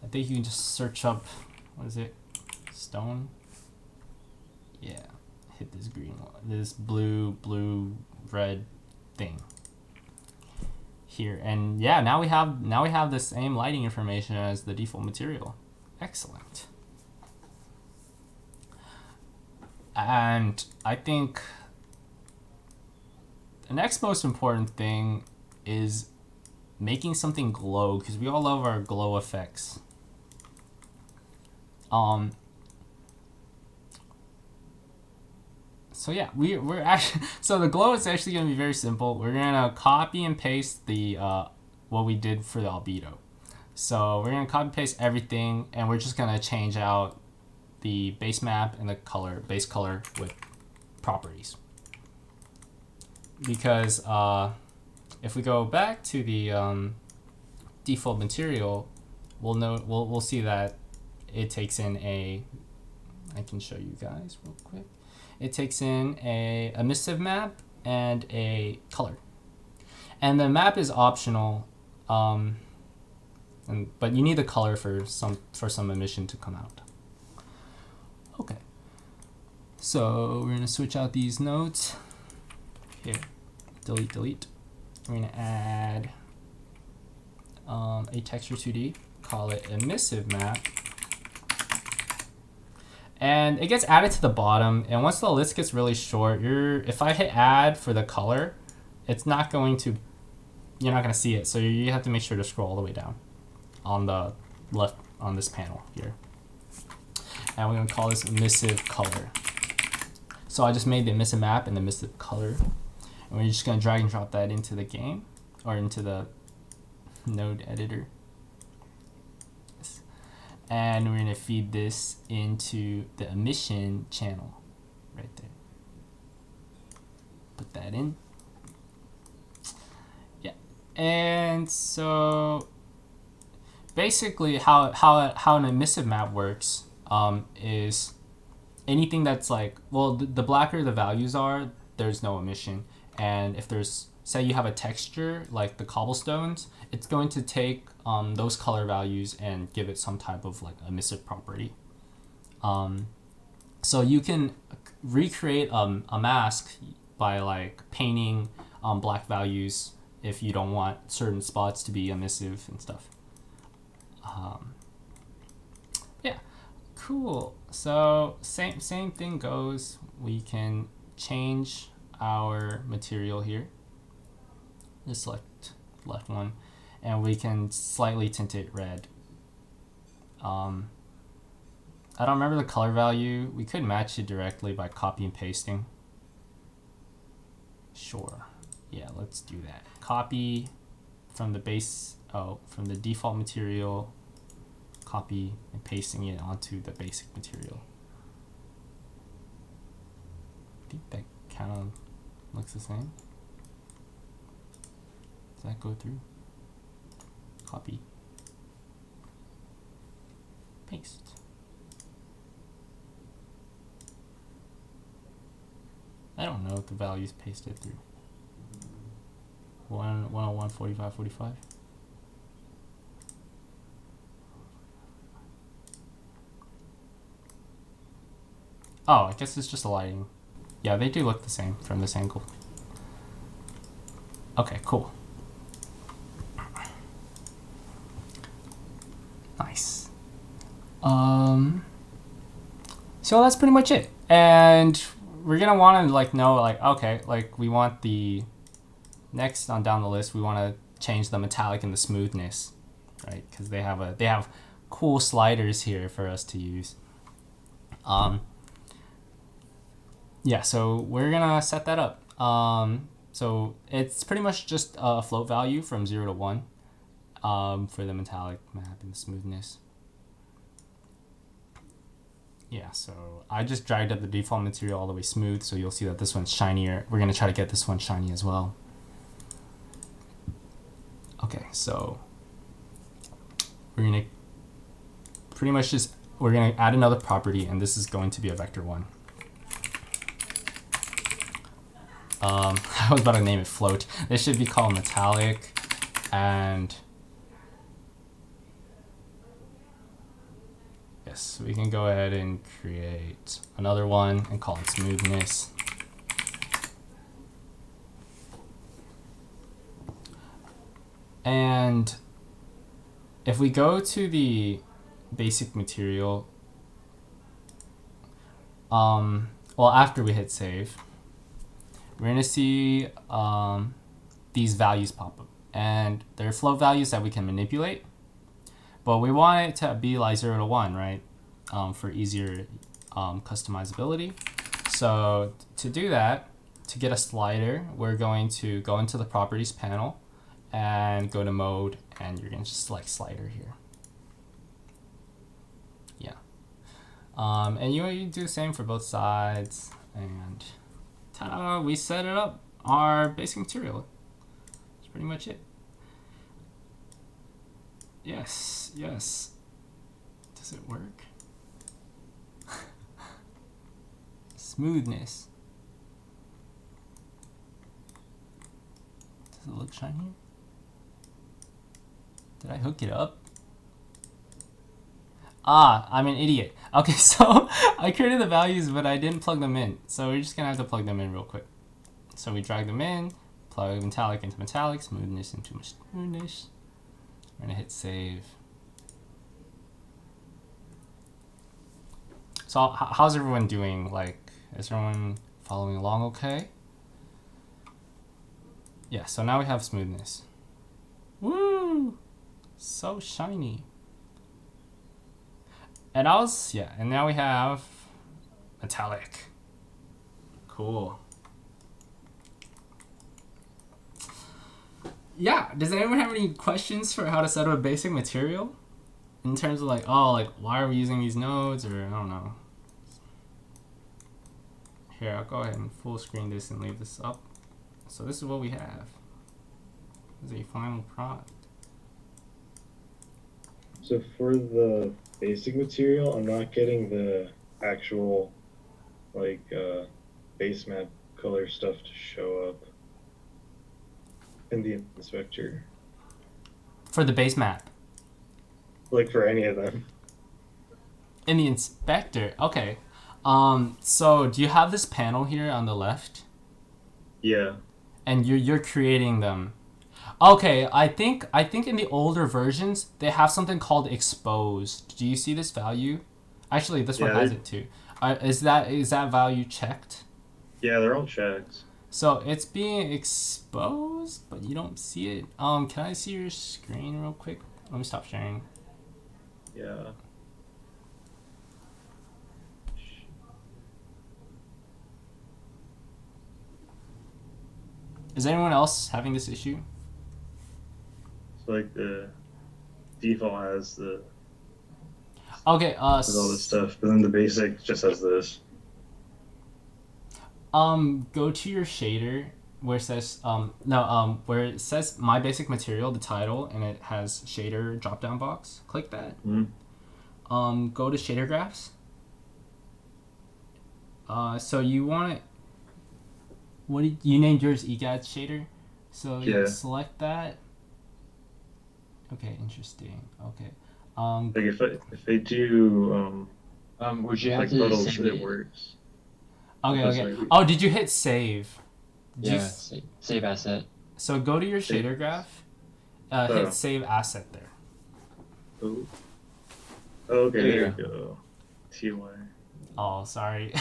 I think you can just search up, what is it? Stone? Yeah. Hit this green one. This blue, red thing. Here, and yeah, now we have the same lighting information as the default material. Excellent. And I think the next most important thing is making something glow, because we all love our glow effects. So yeah, we're actually, so the glow is actually going to be very simple. We're going to copy and paste the what we did for the albedo. So we're going to copy and paste everything, and we're just going to change out the base map and the color, base color with properties. Because if we go back to the default material, we'll see that it takes in a I can show you guys real quick. It takes in a emissive map and a color. And the map is optional, but you need the color for some emission to come out. Okay. So we're gonna switch out these nodes. Here, delete. We're gonna add a texture 2D, call it emissive map. And it gets added to the bottom, and once the list gets really short, if I hit add for the color, it's not going to, you're not gonna see it. So you have to make sure to scroll all the way down on the left on this panel here. And we're gonna call this emissive color. So I just made the emissive map and the emissive color. And we're just gonna drag and drop that into the game or into the node editor. And we're gonna feed this into the emission channel right there. Put that in. Yeah. And so basically how an emissive map works is anything that's like, well, the blacker the values are, there's no emission. And if there's, say you have a texture like the cobblestones, it's going to take those color values and give it some type of like emissive property. So you can recreate a mask by like painting black values if you don't want certain spots to be emissive and stuff. Yeah, cool. So same thing goes. We can change our material here. Just select left one, and we can slightly tint it red. I don't remember the color value. We could match it directly by copy and pasting. Sure. Yeah, let's do that. Copy from the base, from the default material, copy and pasting it onto the basic material. I think that kind of looks the same. Does that go through? Copy. Paste. I don't know if the value's pasted through. 101, 45, 45. Oh, I guess it's just a lighting. Yeah, they do look the same from this angle. Okay, cool. Nice. So that's pretty much it. And we're gonna want to like know like, okay, like we want the next on down the list, we want to change the metallic and the smoothness, right? Because they have cool sliders here for us to use. Yeah, so we're gonna set that up. So it's pretty much just a float value from 0 to 1 for the metallic map and the smoothness. Yeah, so I just dragged up the default material all the way smooth, so you'll see that this one's shinier. We're gonna try to get this one shiny as well. Okay, so we're gonna pretty much just, we're gonna add another property, and this is going to be a vector 1. I was about to name it float. This should be called metallic, and yes, we can go ahead and create another one and call it smoothness. And if we go to the basic material, well, after we hit save, we're gonna see these values pop up, and they're float values that we can manipulate, but we want it to be like 0 to 1, right? For easier customizability. So to do that, to get a slider, we're going to go into the properties panel and go to mode, and you're gonna just select slider here. Yeah. And you do the same for both sides, and ta-da, we set it up, our basic material. That's pretty much it. Yes, yes. Does it work? Smoothness. Does it look shiny? Did I hook it up? Ah, I'm an idiot. Okay, so I created the values, but I didn't plug them in. So we're just gonna have to plug them in real quick. So we drag them in, plug metallic into metallic, smoothness into smoothness. We're gonna hit save. So how's everyone doing? Like, is everyone following along okay? Yeah, so now we have smoothness. Woo! So shiny. And and now we have metallic. Cool. Yeah, does anyone have any questions for how to set up a basic material? In terms of like, oh, like why are we using these nodes, or I don't know. Here, I'll go ahead and full screen this and leave this up. So this is what we have. This is a final product. So for the basic material, I'm not getting the actual like base map color stuff to show up in the inspector. For the base map. Like for any of them. In the inspector, okay. So do you have this panel here on the left? Yeah. And you're creating them. Okay, I think in the older versions they have something called exposed. Do you see this value? Actually, this one has it too. Is that value checked? Yeah, they're all checked. So it's being exposed, but you don't see it. Can I see your screen real quick? Let me stop sharing. Yeah. Is anyone else having this issue? So like the default has the Okay, with all this stuff, but then the basic just has this. Go to your shader where it says where it says my basic material, the title, and it has shader drop down box. Click that. Mm-hmm. Go to shader graphs. So you want it. What did you named yours EGaDS shader? So yeah, select that. Okay, interesting. Okay. Like if I do would you have like to puddles, save it it? works. Okay. Oh, did you hit save? Yeah, save asset. So go to your shader graph. Hit save asset there. Oh. Okay, there you go. TY. Oh, sorry.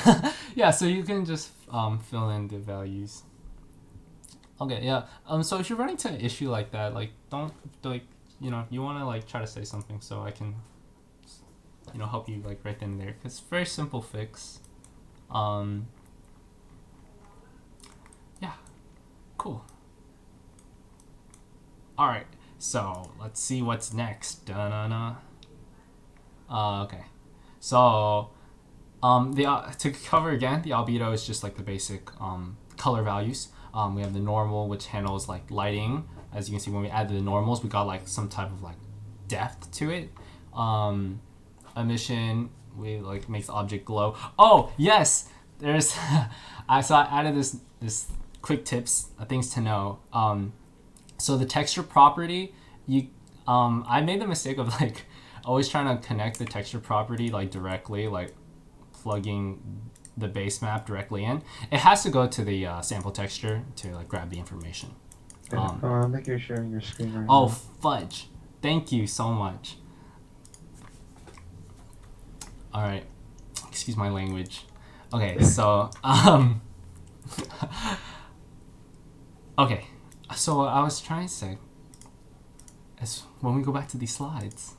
Yeah, so you can just fill in the values. Okay, yeah. So if you're running into an issue like that, like don't like you want to like try to say something so I can help you like right then and there, because it's a very simple fix. Yeah, cool. All right, so let's see what's next. Okay, so to cover again, the albedo is just like the basic color values. We have the normal, which handles like lighting. As you can see, when we added the normals, we got like some type of like depth to it. Emission, we like makes the object glow. Oh yes, there's so I added this quick tips, things to know. So the texture property, I made the mistake of like always trying to connect the texture property like directly, like plugging the base map directly in. It has to go to the sample texture to like grab the information. I think you're sharing your screen right now. now. Fudge! Thank you so much. All right, excuse my language. Okay, so okay, so what I was trying to say is when we go back to these slides,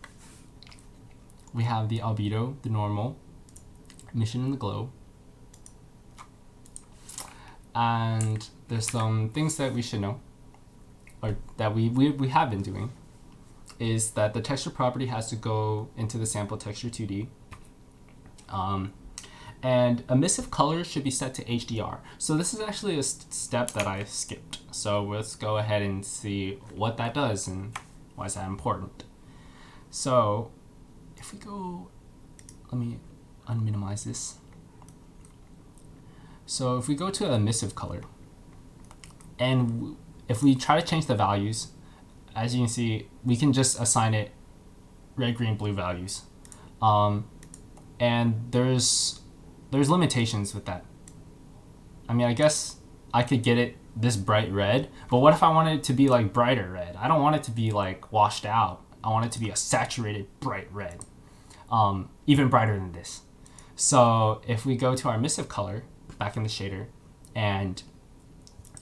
we have the albedo, the normal, emission, and the glow. And there's some things that we should know, or that we have been doing, is that the texture property has to go into the sample texture 2D. And emissive color should be set to HDR. So this is actually a step that I skipped. So let's go ahead and see what that does and why is that important. So if we go, let me unminimize this. So if we go to emissive color, and if we try to change the values, as you can see, we can just assign it red, green, blue values. And there's limitations with that. I mean, I guess I could get it this bright red, but what if I wanted it to be like brighter red? I don't want it to be like washed out. I want it to be a saturated bright red, even brighter than this. So if we go to our emissive color back in the shader, and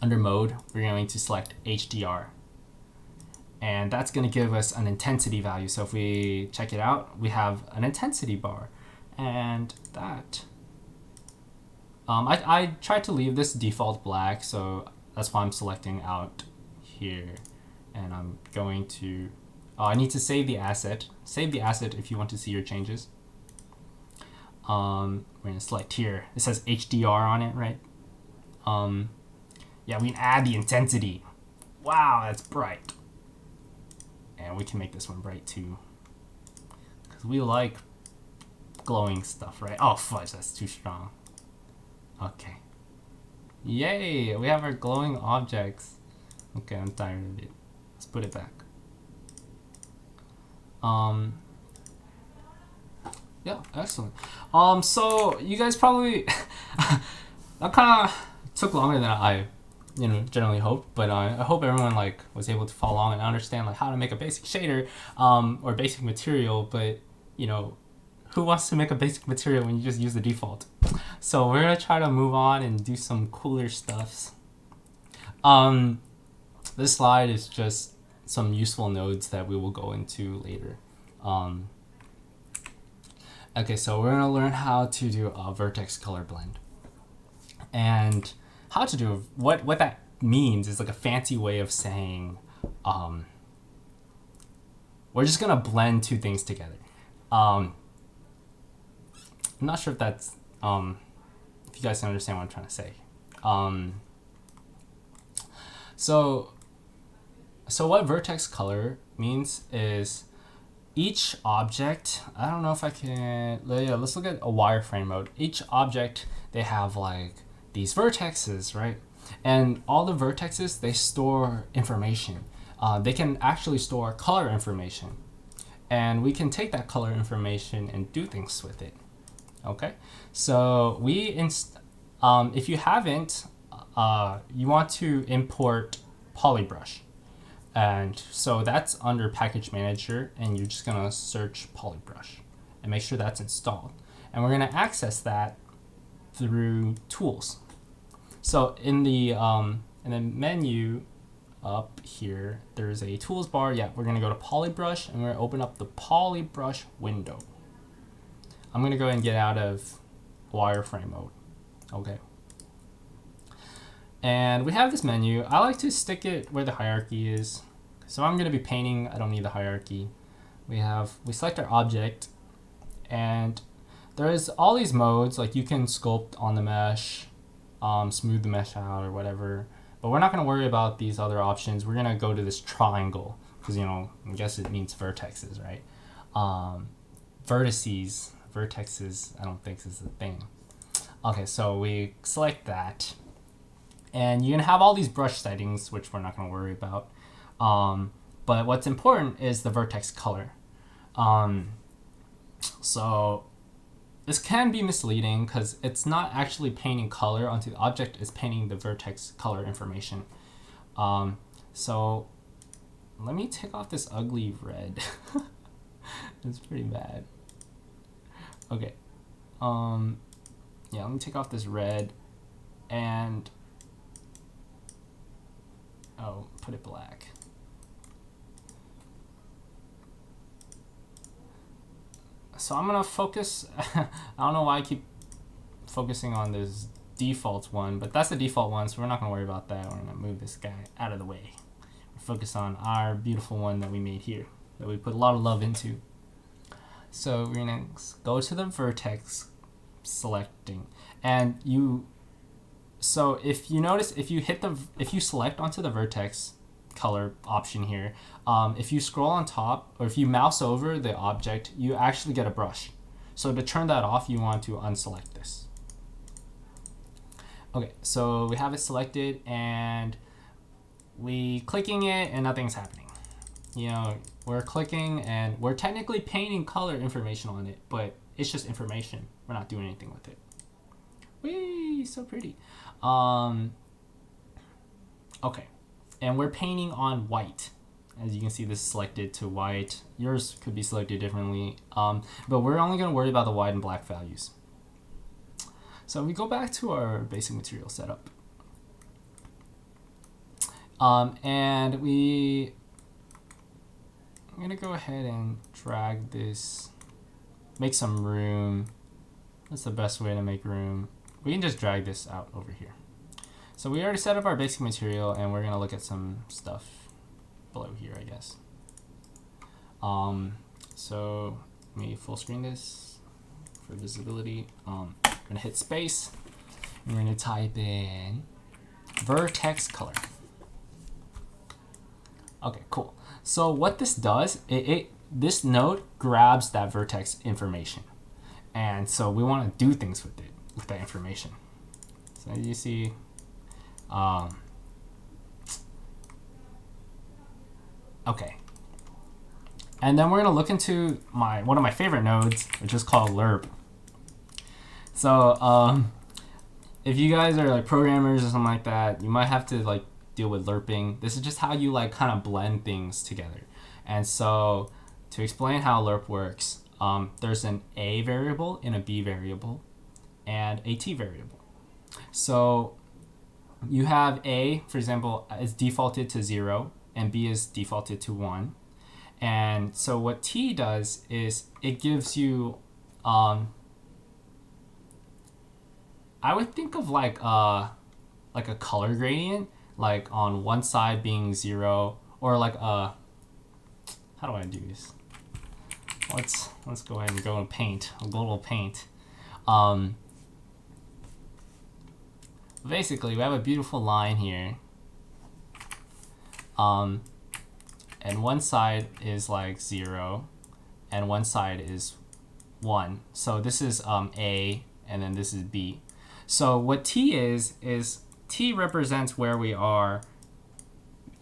under mode, we're going to select HDR. And that's going to give us an intensity value. So if we check it out, we have an intensity bar. And that, I tried to leave this default black, so that's why I'm selecting out here. And I'm going to, I need to save the asset. Save the asset if you want to see your changes. We're going to select here. It says HDR on it, right? Yeah, we can add the intensity. Wow, that's bright. And we can make this one bright too, because we like glowing stuff, right? Oh fudge, that's too strong. Okay. Yay, we have our glowing objects. Okay, I'm tired of it. Let's put it back. Yeah, excellent. So you guys probably that kind of took longer than I generally hoped, but I hope everyone was able to follow along and understand how to make a basic shader or basic material. But who wants to make a basic material when you just use the default? So we're gonna try to move on and do some cooler stuffs. This slide is just some useful nodes that we will go into later. Okay, so we're gonna learn how to do a vertex color blend. And how to do what that means is like a fancy way of saying we're just gonna blend two things together. I'm not sure if that's if you guys can understand what I'm trying to say. So what vertex color means is each object, I don't know if I can, yeah, let's look at a wireframe mode. Each object, they have these vertexes, right? And all the vertexes, they store information. They can actually store color information. And we can take that color information and do things with it. Okay? So if you haven't, you want to import Polybrush. And so that's under Package Manager, and you're just gonna search Polybrush and make sure that's installed. And we're gonna access that through Tools. So in the menu up here, there's a Tools bar. Yeah, we're gonna go to Polybrush, and we're gonna open up the Polybrush window. I'm gonna go ahead and get out of wireframe mode. Okay. And we have this menu. I like to stick it where the hierarchy is. So I'm gonna be painting, I don't need the hierarchy. We select our object, and there's all these modes, you can sculpt on the mesh, smooth the mesh out or whatever. But we're not gonna worry about these other options. We're gonna go to this triangle, because I guess it means vertexes, right? Vertexes, I don't think this is a thing. Okay, so we select that. And you're gonna have all these brush settings, which we're not gonna worry about. But what's important is the vertex color. So this can be misleading because it's not actually painting color onto the object, it's painting the vertex color information. So let me take off this ugly red. It's pretty bad. Okay. Yeah, let me take off this red and put it black. So I'm gonna focus, I don't know why I keep focusing on this default one, but that's the default one, so we're not gonna worry about that. We're gonna move this guy out of the way. Focus on our beautiful one that we made here, that we put a lot of love into. So we're gonna go to the vertex selecting, and so if you notice, if you select onto the vertex color option here, if you scroll on top, or if you mouse over the object, you actually get a brush. So to turn that off, you want to unselect this. Okay, so we have it selected and we clicking it and nothing's happening. You know, we're clicking and we're technically painting color information on it, but it's just information. We're not doing anything with it. Whee, so pretty. Okay, and we're painting on white. As you can see, this is selected to white. Yours could be selected differently, but we're only going to worry about the white and black values. So we go back to our basic material setup. And I'm going to go ahead and drag this, make some room. That's the best way to make room. We can just drag this out over here. So we already set up our basic material and we're going to look at some stuff below here, I guess. So let me full screen this for visibility. I'm going to hit space. I'm going to type in Vertex color. Okay, cool. So what this does, this node grabs that vertex information. And so we want to do things with it, with that information. So as you see, okay. And then we're going to look into one of my favorite nodes, which is called lerp. So if you guys are like programmers or something like that, you might have to like deal with lerping. This is just how you like kind of blend things together. And so to explain how lerp works, there's an A variable and a B variable and a T variable. So you have A, for example, is defaulted to 0 and B is defaulted to 1. And so what T does is it gives you, I would think of like a color gradient, like on one side being 0, or like how do I do this? Let's go ahead and go and paint a global paint. Basically, we have a beautiful line here, and one side is like 0, and one side is 1. So this is A, and then this is B. So what T is T represents where we are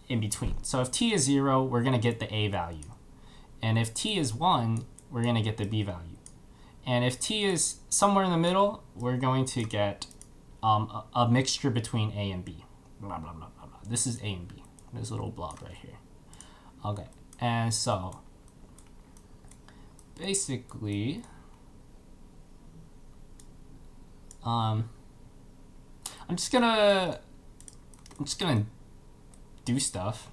in between. So if T is 0, we're going to get the A value. And if T is 1, we're going to get the B value. And if T is somewhere in the middle, we're going to get a mixture between A and B. Blah, blah, blah, blah, blah. This is A and B, this little blob right here. Okay, and so basically, I'm just gonna do stuff.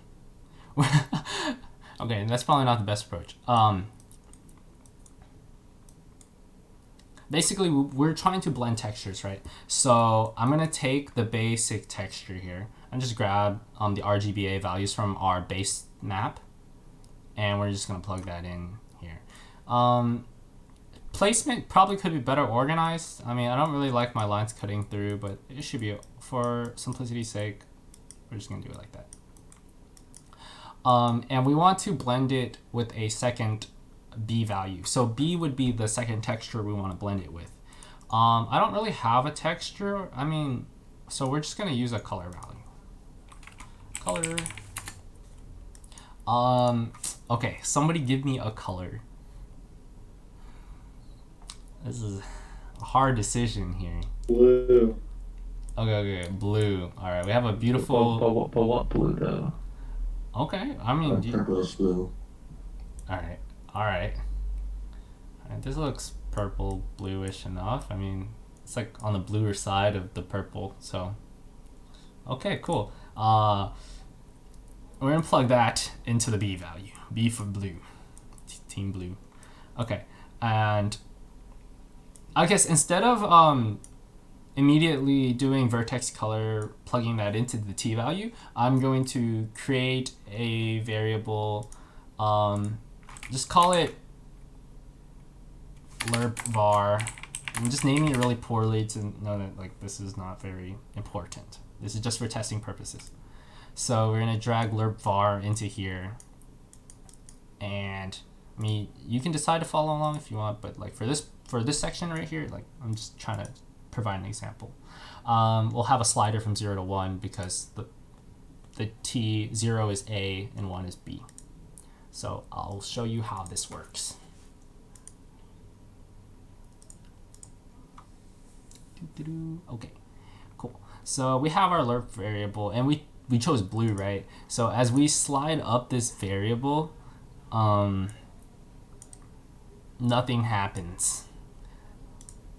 Okay, that's probably not the best approach. Basically, we're trying to blend textures, right? So I'm gonna take the basic texture here and just grab the RGBA values from our base map, and we're just gonna plug that in here. Placement probably could be better organized. I mean, I don't really like my lines cutting through, but it should be, for simplicity's sake, we're just gonna do it like that. And we want to blend it with a second B value. So B would be the second texture we want to blend it with. I don't really have a texture. I mean, so we're just going to use a color value. Color. Okay, somebody give me a color. This is a hard decision here. Blue. Okay, blue. All right, we have a beautiful. But what blue though? Okay, I mean, Purplish blue. All right. This looks purple, bluish enough. I mean, it's like on the bluer side of the purple. So, okay, cool. We're gonna plug that into the B value. B for blue. Team blue. Okay, and I guess instead of immediately doing vertex color, plugging that into the T value, I'm going to create a variable. Just call it lerp var. I'm just naming it really poorly to know that like this is not very important. This is just for testing purposes. So we're gonna drag lerp var into here, and I mean you can decide to follow along if you want, but like for this section right here, like I'm just trying to provide an example. we'll have a slider from 0 to 1 because the t 0 is A and 1 is B. So I'll show you how this works. Okay, cool. So we have our lerp variable, and we chose blue, right? So as we slide up this variable, nothing happens.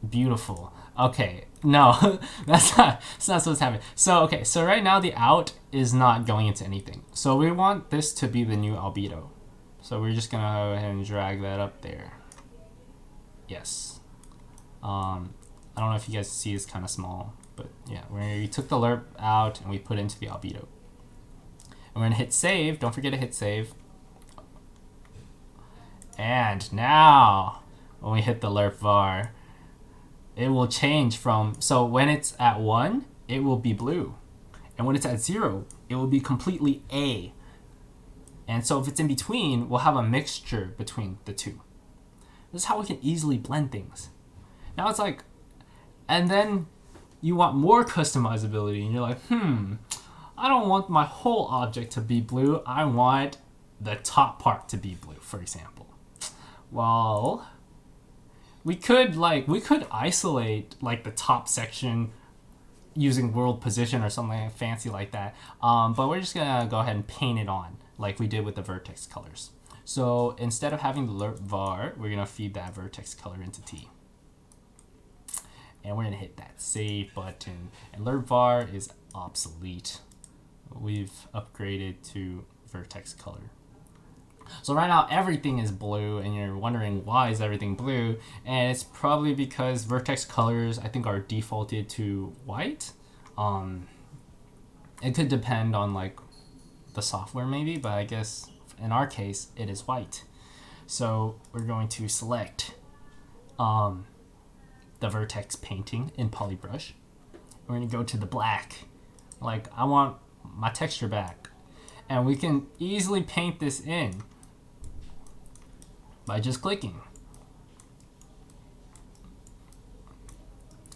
Beautiful. Okay, no, that's not supposed to happen. So okay, so right now the out is not going into anything. So we want this to be the new albedo. So we're just gonna go ahead and drag that up there. Yes. I don't know if you guys see, it's kind of small, but yeah, we took the lerp out and we put it into the albedo. And we're gonna hit save. Don't forget to hit save. And now, when we hit the lerp var, it will change from, so when it's at 1, it will be blue. And when it's at 0, it will be completely A. And so if it's in between, we'll have a mixture between the two. This is how we can easily blend things. Now it's like, and then you want more customizability, and you're like, I don't want my whole object to be blue. I want the top part to be blue, for example. Well, we could isolate like the top section using world position or something fancy like that. But we're just gonna go ahead and paint it on like we did with the vertex colors. So instead of having the lerp var, we're gonna feed that vertex color into T. And we're gonna hit that save button. And lerp var is obsolete. We've upgraded to vertex color. So right now everything is blue, and you're wondering why is everything blue, and it's probably because vertex colors I think are defaulted to white. It could depend on like the software maybe, but I guess in our case it is white. So we're going to select the vertex painting in polybrush. We're going to go to the black, like I want my texture back, and we can easily paint this in by just clicking.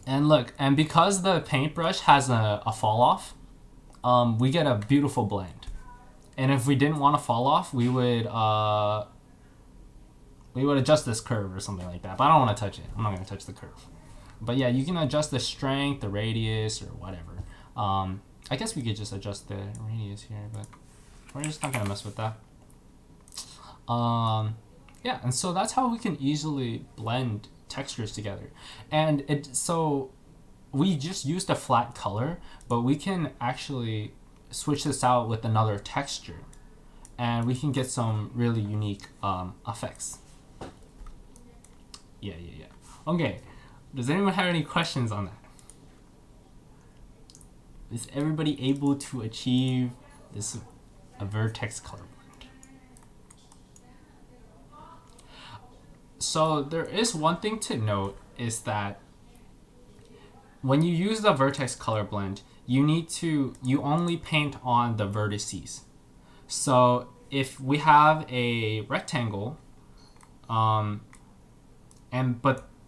And look, and because the paintbrush has a fall off, we get a beautiful blend. And if we didn't want to fall off, we would adjust this curve or something like that. But I don't want to touch it. I'm not going to touch the curve. But yeah, you can adjust the strength, the radius, or whatever. I guess we could just adjust the radius here, but we're just not going to mess with that. Yeah, and so that's how we can easily blend textures together. And so we just used a flat color, but we can actually switch this out with another texture, and we can get some really unique effects. Yeah. Okay, does anyone have any questions on that? Is everybody able to achieve this a vertex color blend? So there is one thing to note, is that when you use the vertex color blend, you only paint on the vertices. So if we have a rectangle, but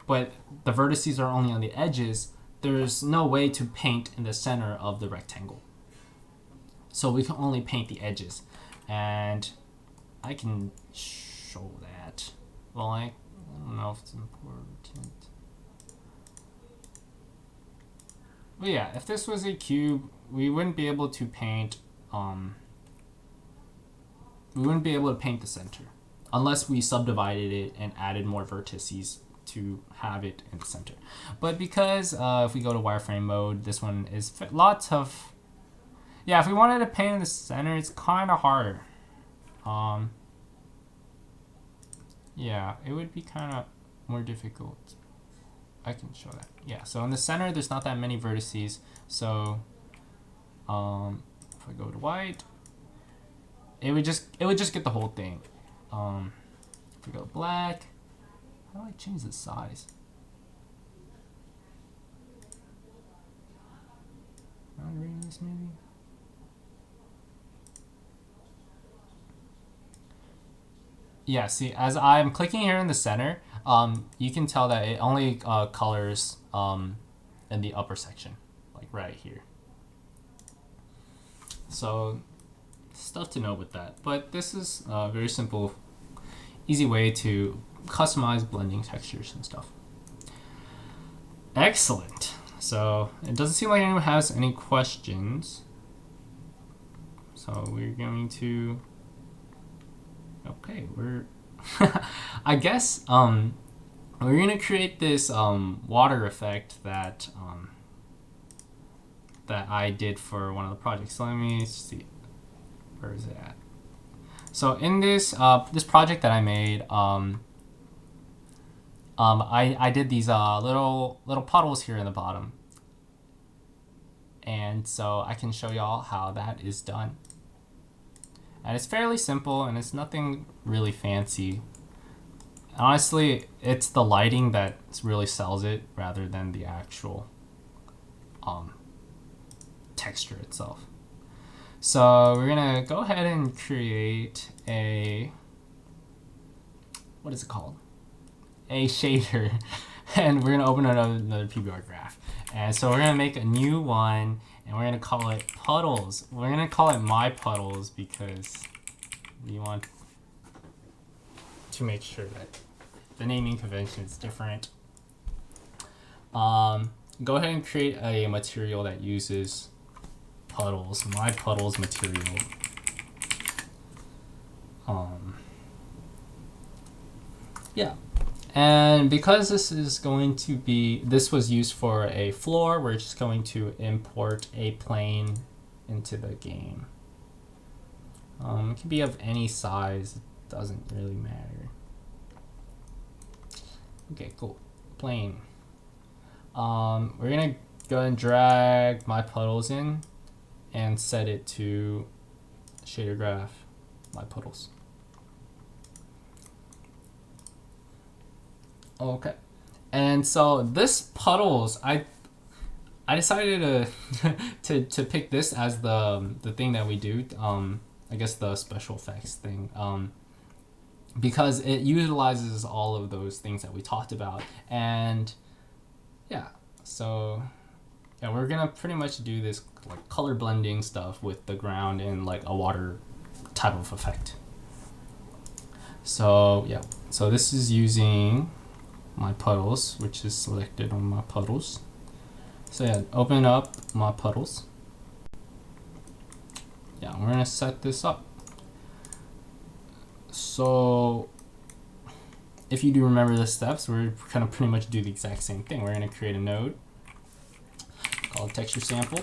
the vertices are only on the edges, there's no way to paint in the center of the rectangle. So we can only paint the edges, and I can show that. Well, I don't know if it's important. But yeah, if this was a cube, we wouldn't be able to paint the center unless we subdivided it and added more vertices to have it in the center. But because if we go to wireframe mode, this one is lots of, yeah, if we wanted to paint in the center, it's kind of harder. Yeah, it would be kind of more difficult. I can show that. Yeah, so in the center, there's not that many vertices. So if I go to white, it would just get the whole thing. If we go black, how do I change the size? Radius maybe. Yeah, see, as I'm clicking here in the center, you can tell that it only colors in the upper section, like right here. So stuff to know with that. But this is a very simple, easy way to customize blending textures and stuff. Excellent. So it doesn't seem like anyone has any questions. So we're going to, okay, we're, I guess we're gonna create this water effect that that I did for one of the projects. So let me see, where is it at? So in this this project that I made, I did these little puddles here in the bottom, and so I can show y'all how that is done. And it's fairly simple, and it's nothing really fancy. Honestly, it's the lighting that really sells it rather than the actual texture itself. So we're gonna go ahead and create a, what is it called? A shader, and we're gonna open another PBR graph. And so we're gonna make a new one, and we're gonna call it puddles. We're gonna call it my puddles because we want to make sure that the naming convention is different. Go ahead and create a material that uses puddles, my puddles material. Yeah. And because this is going to be, this was used for a floor, we're just going to import a plane into the game. It can be of any size, it doesn't really matter. Okay, cool. Plane. We're gonna go and drag my puddles in and set it to shader graph, my puddles. Okay, and so this puddles, I decided to pick this as the thing that we do. I guess the special effects thing. Because it utilizes all of those things that we talked about, and yeah, so yeah, we're gonna pretty much do this like color blending stuff with the ground in like a water type of effect. So yeah, so this is using my puddles, which is selected on my puddles. So yeah, open up my puddles. Yeah, we're gonna set this up. So if you do remember the steps, we're gonna pretty much do the exact same thing. We're gonna create a node called texture sample.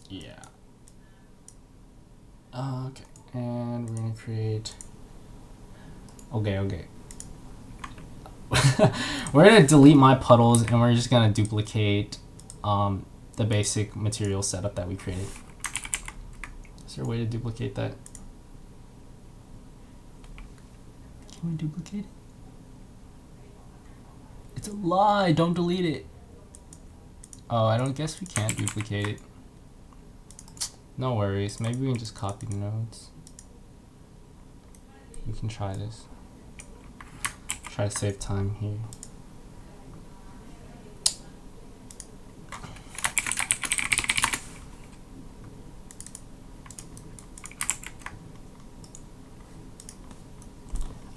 Yeah. Okay, and we're gonna create. Okay. We're gonna delete my puddles, and we're just gonna duplicate the basic material setup that we created. Is there a way to duplicate that? Can we duplicate it? It's a lie, don't delete it. Oh, I don't guess we can't duplicate it. No worries, maybe we can just copy the nodes. We can try this. Try to save time here.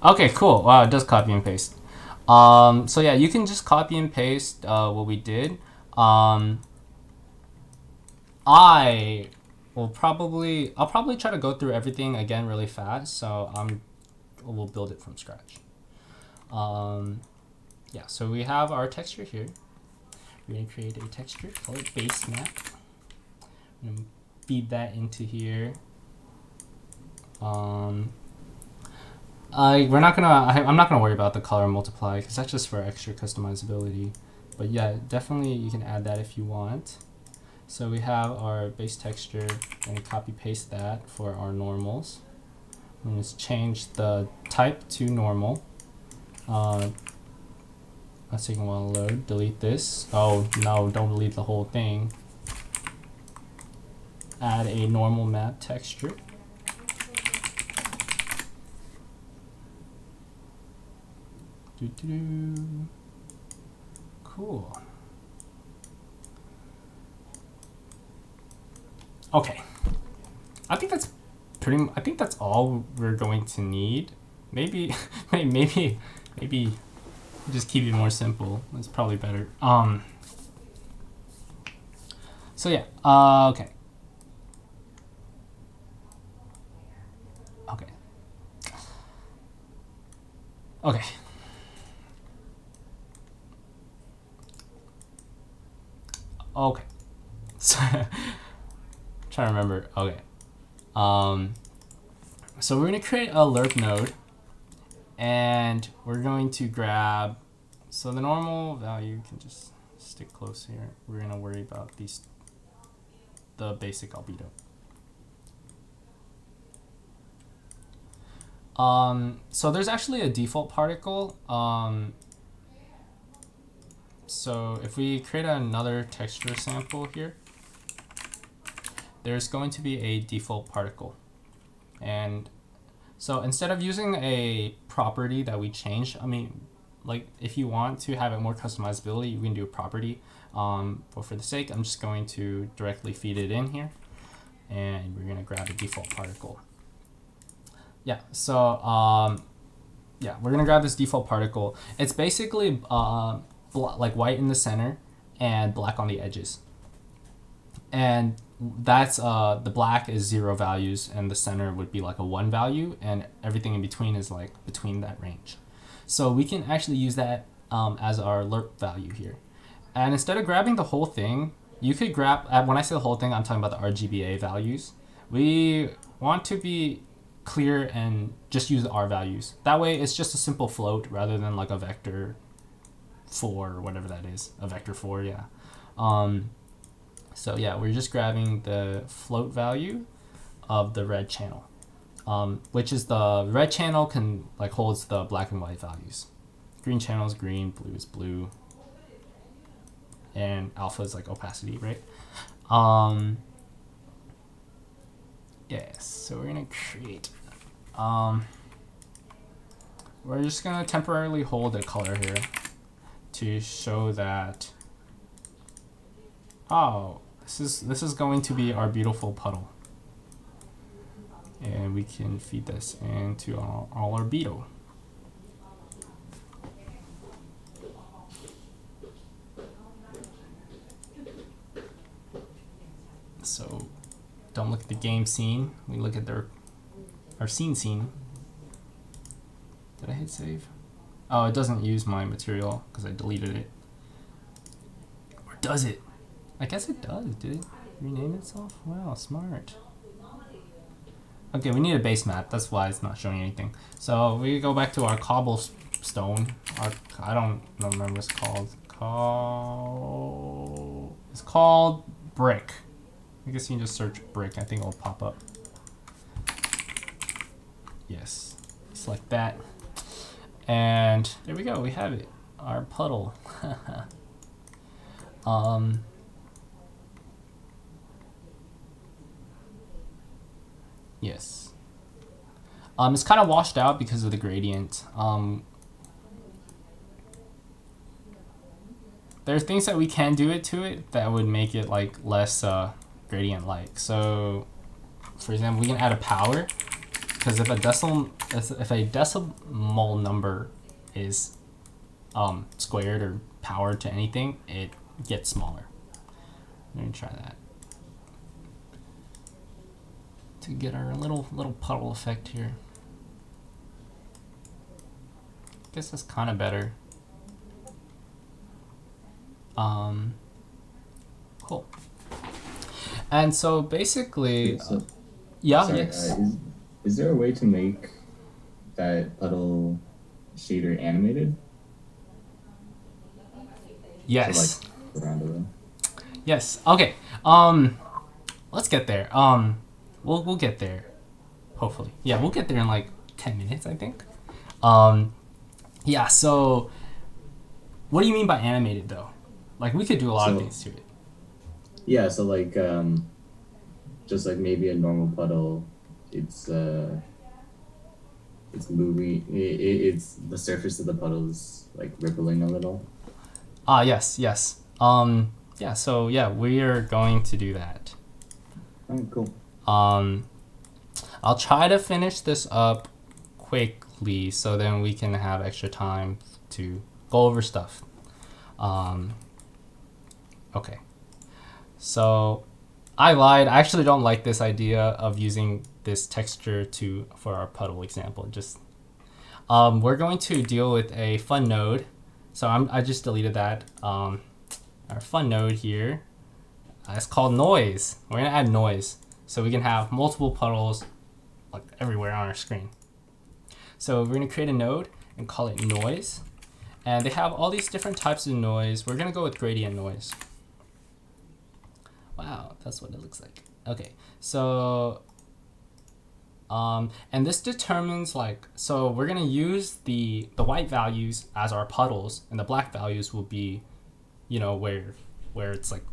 Okay, cool. Wow, it does copy and paste. So yeah, you can just copy and paste what we did. I'll probably try to go through everything again really fast. So we'll build it from scratch. Yeah, so we have our texture here. We're gonna create a texture, call it base map. I'm gonna feed that into here. I'm not gonna worry about the color multiply because that's just for extra customizability. But yeah, definitely you can add that if you want. So we have our base texture, and copy paste that for our normals. I'm gonna change the type to normal. That's taking a while to load. Delete this. Oh no, don't delete the whole thing. Add a normal map texture. Cool. Okay. I think that's all we're going to need. Maybe maybe just keep it more simple. That's probably better. So yeah. Okay. Okay. Okay. Okay. So trying to remember. Okay. So we're going to create a lerp node, and we're going to grab, so the normal value can just stick close here. We're going to worry about the basic albedo. So there's actually a default particle. So if we create another texture sample here, there's going to be a default particle. And so instead of using a property that we change, I mean, like if you want to have it more customizability, you can do a property. But for the sake, I'm just going to directly feed it in here, and we're gonna grab a default particle. Yeah, so yeah, we're gonna grab this default particle. It's basically like white in the center and black on the edges. And that's the black is 0 values, and the center would be like a 1 value, and everything in between is like between that range. So we can actually use that as our lerp value here. And instead of grabbing the whole thing, you could grab, when I say the whole thing, I'm talking about the RGBA values. We want to be clear and just use the R values. That way it's just a simple float rather than like a vector 4 or whatever that is. A vector 4, yeah. So yeah, we're just grabbing the float value of the red channel, which is the red channel holds the black and white values. Green channel is green, blue is blue, and alpha is like opacity, right? Yes, so we're gonna create, we're just gonna temporarily hold the color here to show that, oh, this is going to be our beautiful puddle. And we can feed this into our albedo. So don't look at the game scene, we look at our scene. Did I hit save? Oh, it doesn't use my material because I deleted it. Or does it? I guess it does. Did it rename itself? Wow, smart. Okay, we need a base map. That's why it's not showing anything. So we go back to our cobblestone. I don't remember what it's called. It's called brick. I guess you can just search brick. I think it'll pop up. Yes, select that. And there we go. We have it. Our puddle. Yes. It's kind of washed out because of the gradient. There are things that we can do to it that would make it like less gradient-like. So, for example, we can add a power, because if a decimal number is squared or powered to anything, it gets smaller. Let me try that to get our little puddle effect here. Guess that's kind of better. Cool. And so basically, yeah, sorry, yes. Is there a way to make that puddle shader animated? Yes. So, like, around the room? Yes. Okay. Let's get there. We'll get there. Hopefully. Yeah, we'll get there in like 10 minutes, I think. Yeah, so what do you mean by animated though? Like we could do a lot of things to it. Yeah, so like just like maybe a normal puddle, it's moving, it's the surface of the puddle is like rippling a little. Yes. Yeah, so yeah, we are going to do that. Oh, cool. I'll try to finish this up quickly so then we can have extra time to go over stuff. Okay. So I lied. I actually don't like this idea of using this texture for our puddle example. Just we're going to deal with a fun node. So I just deleted that. Our fun node here. It's called noise. We're gonna add noise so we can have multiple puddles like everywhere on our screen. So we're gonna create a node and call it noise. And they have all these different types of noise. We're gonna go with gradient noise. Wow, that's what it looks like. Okay, so and this determines so we're gonna use the white values as our puddles, and the black values will be, where it's like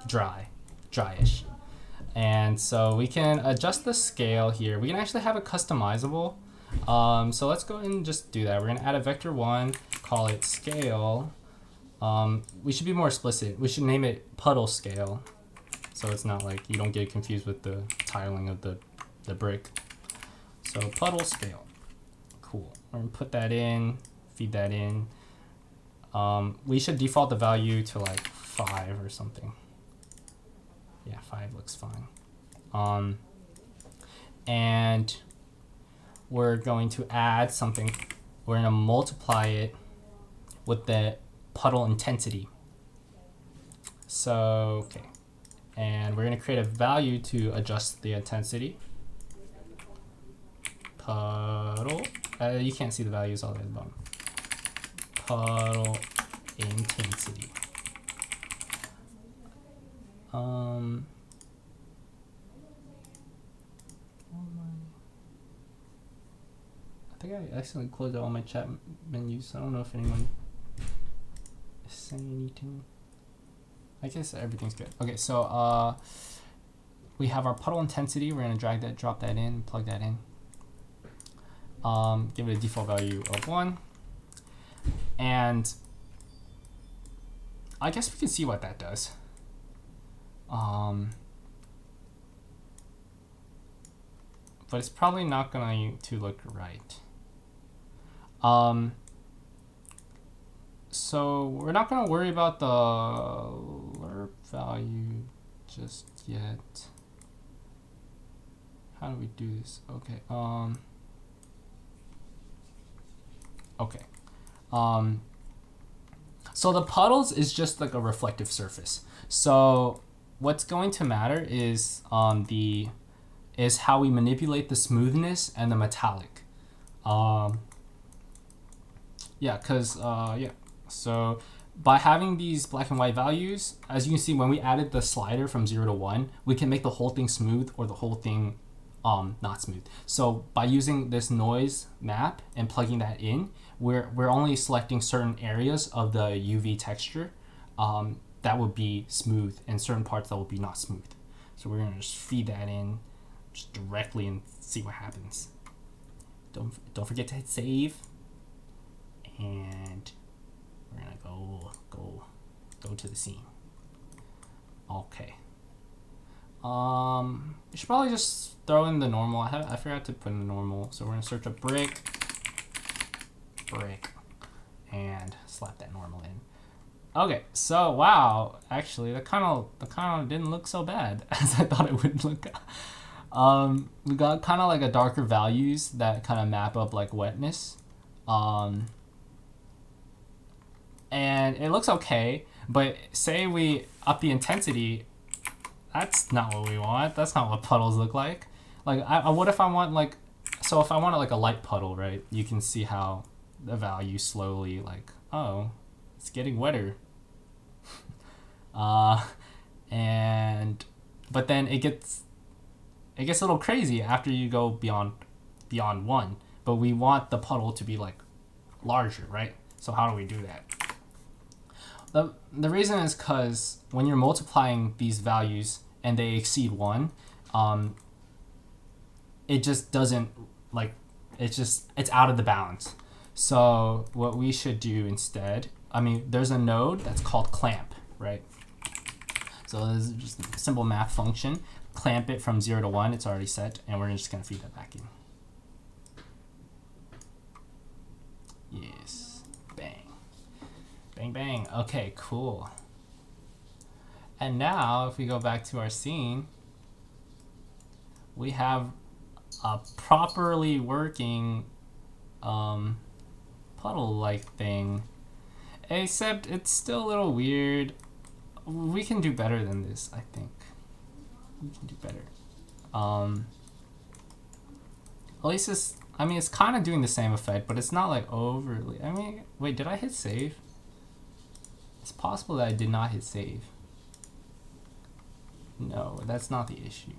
dryish. And so we can adjust the scale here. We can actually have it customizable. So let's go ahead and just do that. We're gonna add a vector1, call it scale. We should be more explicit. We should name it puddle scale, so it's not like you don't get confused with the tiling of the brick. So puddle scale, cool. We're gonna put that in, feed that in. We should default the value to like 5 or something. Yeah, 5 looks fine. And we're going to add something. We're gonna multiply it with the puddle intensity. So, okay. And we're gonna create a value to adjust the intensity. Puddle, you can't see the values all the way at the bottom. Puddle intensity. I think I accidentally closed out all my chat menus, so I don't know if anyone is saying anything. I guess everything's good. Okay, so we have our puddle intensity. We're gonna drop that in, plug that in. Give it a default value of 1. And I guess we can see what that does. But it's probably not going to look right. So we're not going to worry about the lerp value just yet. How do we do this? Okay. Okay. So the puddles is just like a reflective surface. So what's going to matter is how we manipulate the smoothness and the metallic. So by having these black and white values, as you can see, when we added the slider from 0 to 1, we can make the whole thing smooth or the whole thing not smooth. So by using this noise map and plugging that in, we're only selecting certain areas of the UV texture that would be smooth and certain parts that will be not smooth. So we're gonna just feed that in just directly and see what happens. Don't forget to hit save, and we're gonna go to the scene. Okay. We should probably just throw in the normal. I forgot to put in the normal, so we're gonna search a brick, and slap that normal in. Okay, so wow, actually that kind of didn't look so bad as I thought it would look. We got kind of like a darker values that kind of map up like wetness, and it looks okay. But say we up the intensity. That's not what we want. That's not what puddles look like. Like, what if I want like, so if I want like a light puddle, right? You can see how the value slowly like, oh, it's getting wetter. But then it gets a little crazy after you go beyond 1. But we want the puddle to be like larger, right? So how do we do that? The reason is because when you're multiplying these values and they exceed 1, it just doesn't it's out of the bounds. So what we should do instead, there's a node that's called clamp, right? So this is just a simple math function. Clamp it from 0 to 1, it's already set, and we're just gonna feed that back in. Yes, bang. Bang, bang, okay, cool. And now, if we go back to our scene, we have a properly working puddle-like thing, except it's still a little weird. We can do better than this, I think. We can do better. At least it's, it's kind of doing the same effect, but it's not like overly, wait, did I hit save? It's possible that I did not hit save. No, that's not the issue.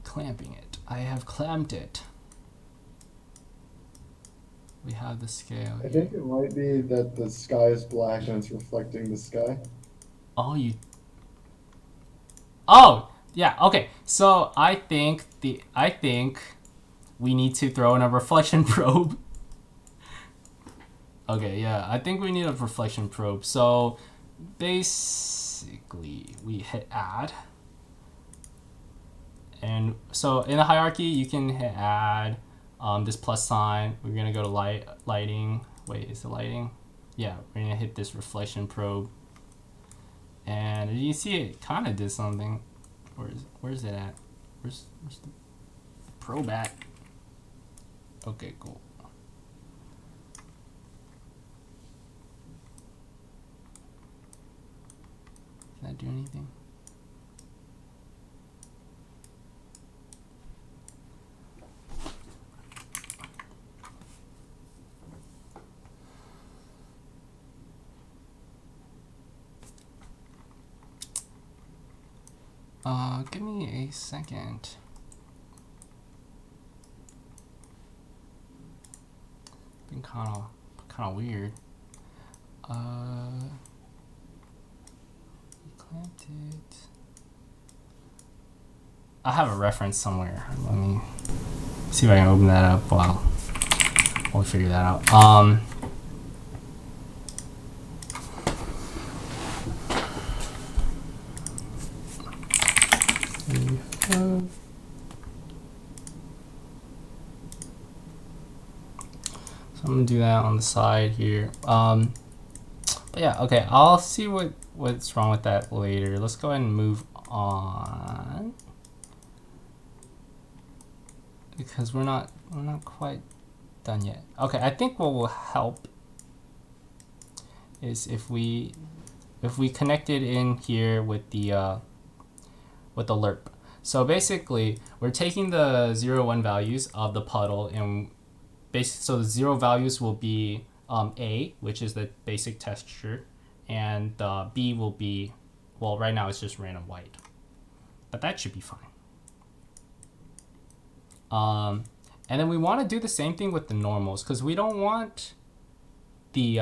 Clamping it. I have clamped it. We have the scale. I think it might be that the sky is black and it's reflecting the sky. Oh, yeah, okay. So I think we need to throw in a reflection probe. Okay, yeah, I think we need a reflection probe. So basically we hit add. And so in the hierarchy you can hit add, this plus sign. We're gonna go to lighting. Wait, is it lighting? Yeah, we're gonna hit this reflection probe. And you see it kind of did something. Where's it at? Where's the probe at? Okay, cool. Can that do anything? Give me a second. Been kind of weird. Clamped it. I have a reference somewhere. Let me see if I can open that up while we figure that out. So I'm gonna do that on the side here. But yeah, okay, I'll see what's wrong with that later. Let's go ahead and move on, because we're not quite done yet. Okay, I think what will help is if we connect it in here with the lerp. So basically, we're taking the 0, 1 values of the puddle, and so the 0 values will be A, which is the basic texture, and B will be, well, right now it's just random white, but that should be fine. And then we want to do the same thing with the normals, because we don't want the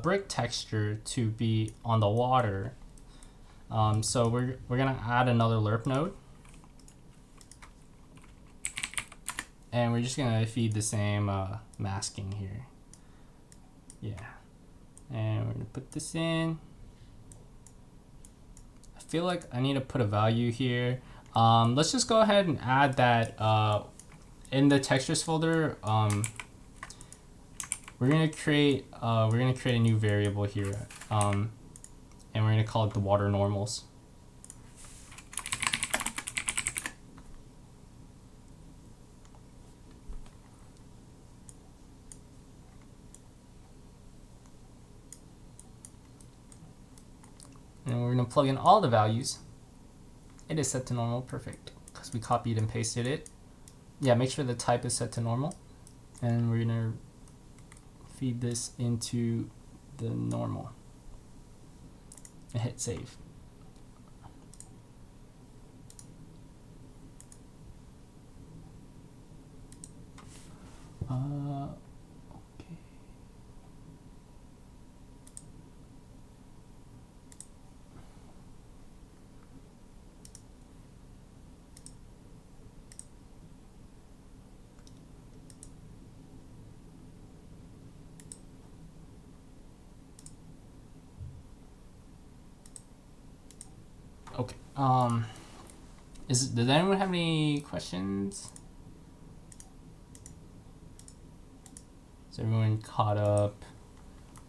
brick texture to be on the water. So we're gonna add another lerp node, and we're just gonna feed the same masking here. Yeah, and we're gonna put this in. I feel like I need to put a value here. Let's just go ahead and add that in the textures folder. We're gonna create a new variable here, and we're gonna call it the water normals. And we're gonna plug in all the values. It is set to normal, perfect, because we copied and pasted it. Yeah, make sure the type is set to normal, and we're gonna feed this into the normal and hit save. Okay. Does anyone have any questions? Is everyone caught up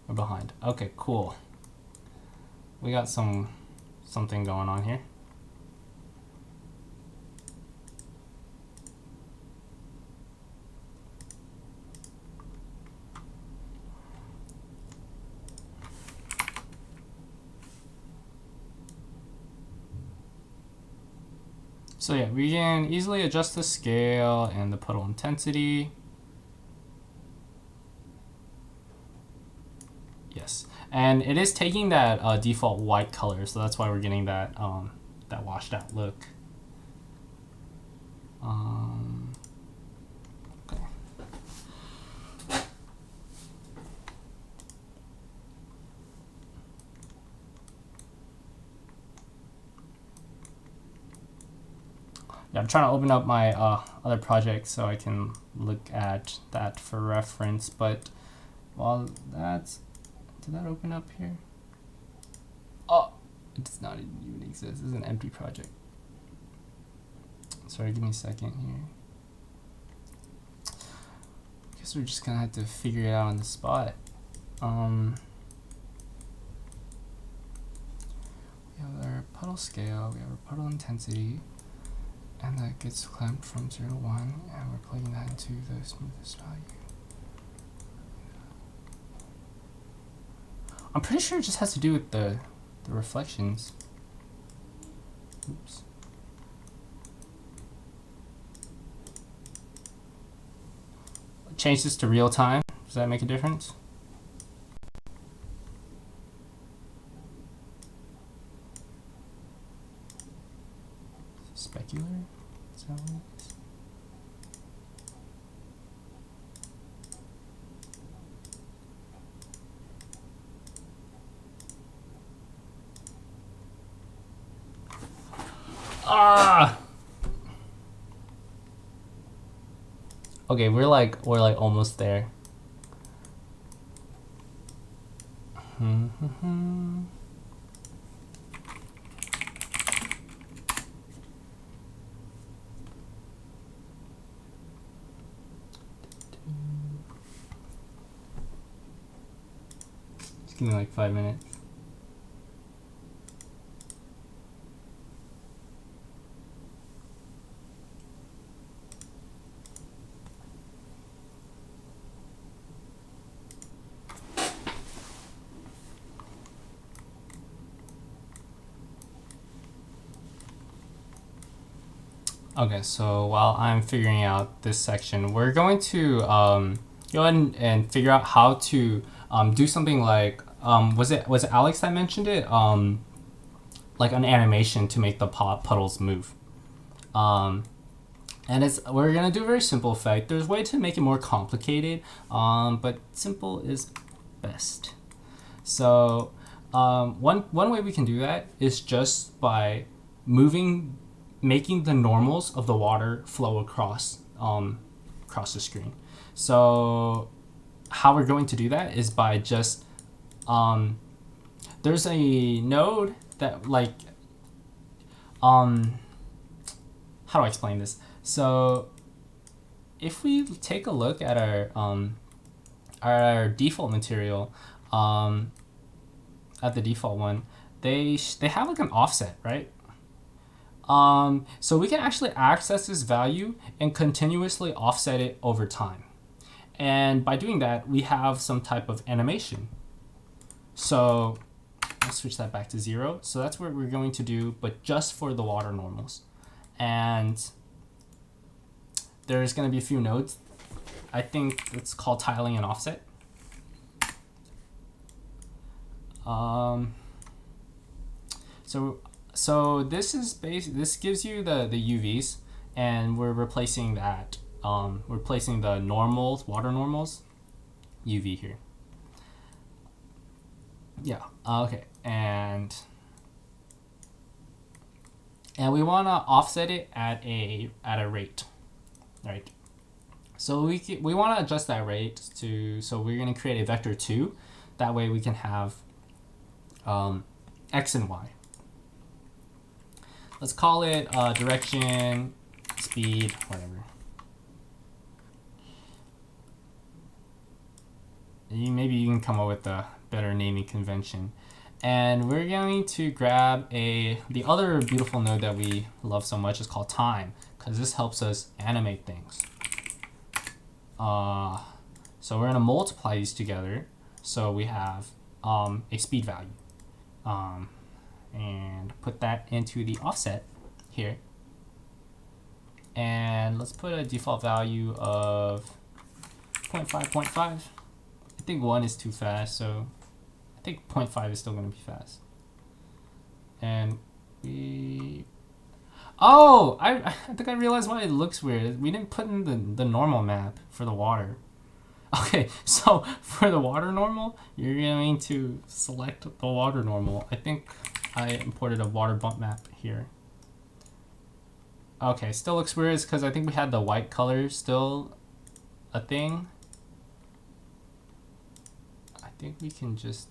or behind? Okay, cool. We got something going on here. So yeah, we can easily adjust the scale and the puddle intensity. Yes, and it is taking that default white color, so that's why we're getting that that washed out look. Okay. Yeah, I'm trying to open up my other project so I can look at that for reference, but while that's... Did that open up here? Oh, it does not even exist. This is an empty project. Sorry, give me a second here. Guess we're just gonna have to figure it out on the spot. We have our puddle scale, we have our puddle intensity, and that gets clamped from 0 to 1, and we're plugging that into the smoothest value. I'm pretty sure it just has to do with the reflections. Oops. Change this to real time. Does that make a difference? Specular? Is that what it is? Ah! Okay, we're like almost there. Just give me like 5 minutes. Okay, so while I'm figuring out this section, we're going to go ahead and figure out how to do something like, was it Alex that mentioned it? Like an animation to make the puddles move. And we're gonna do a very simple effect. There's a way to make it more complicated, but simple is best. So one way we can do that is just by making the normals of the water flow across the screen. So how we're going to do that is by just there's a node that like how do I explain this? So if we take a look at our default material, at the default one, they have like an offset, right? So we can actually access this value and continuously offset it over time. And by doing that, we have some type of animation. So let's switch that back to 0. So that's what we're going to do, but just for the water normals. And there's going to be a few nodes. I think it's called tiling and offset. So this is this gives you the UVs, and we're replacing that. We're placing the normals, water normals, UV here. Yeah. Okay. And we want to offset it at a rate, right? So we want to adjust that rate to. So we're going to create a vector 2. That way we can have X and Y. let's call it direction, speed, whatever. Maybe you can come up with a better naming convention. And we're going to grab the other beautiful node that we love so much is called time, because this helps us animate things. So we're going to multiply these together. So we have a speed value. And put that into the offset here. And let's put a default value of 0.5. I think 1 is too fast, so I think 0.5 is still going to be fast. And we... Oh! I think I realized why it looks weird. We didn't put in the normal map for the water. Okay, so for the water normal, you're going to select the water normal. I think I imported a water bump map here. Okay, still looks weird because I think we had the white color still a thing. I think we can just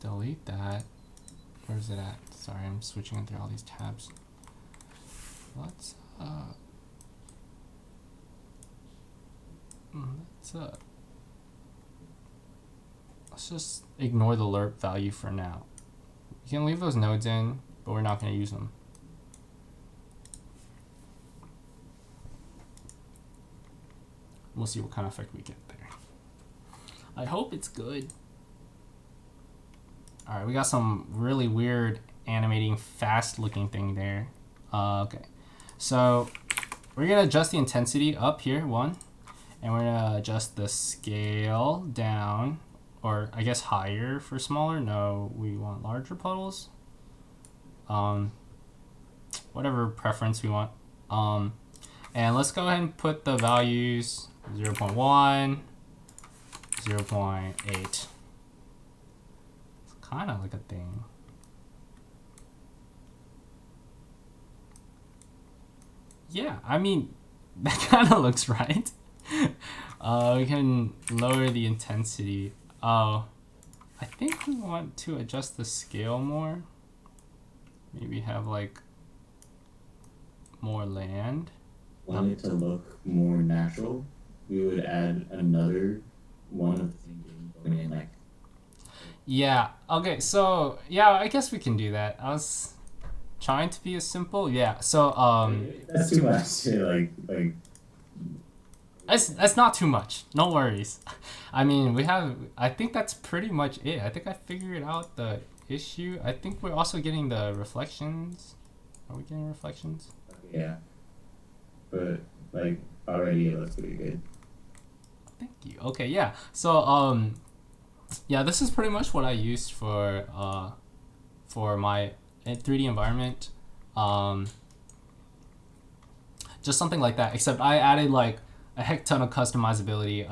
delete that. Where's it at? Sorry, I'm switching through all these tabs. Let's just ignore the lerp value for now. You can leave those nodes in, but we're not going to use them. We'll see what kind of effect we get there. I hope it's good. All right, we got some really weird animating fast looking thing there. Okay, so we're going to adjust the intensity up here, 1, and we're going to adjust the scale down, or I guess higher for smaller. No, we want larger puddles. Whatever preference we want. And let's go ahead and put the values 0.1, 0.8. It's kind of like a thing. Yeah, I mean, that kind of looks right. We can lower the intensity. Oh, I think we want to adjust the scale more. Maybe have like more land. Want it to look more natural, we would add another one of the same game going in like. Yeah, okay, so yeah, I guess we can do that. I was trying to be as simple. Yeah, so That's too much. Like that's not too much. No worries. I mean, I think that's pretty much it. I think I figured out the issue. I think we're also getting the reflections. Are we getting reflections? Yeah. But like already it looks pretty good. Thank you. Okay, yeah. So yeah, this is pretty much what I used for my 3D environment. Just something like that, except I added like a heck ton of customizability,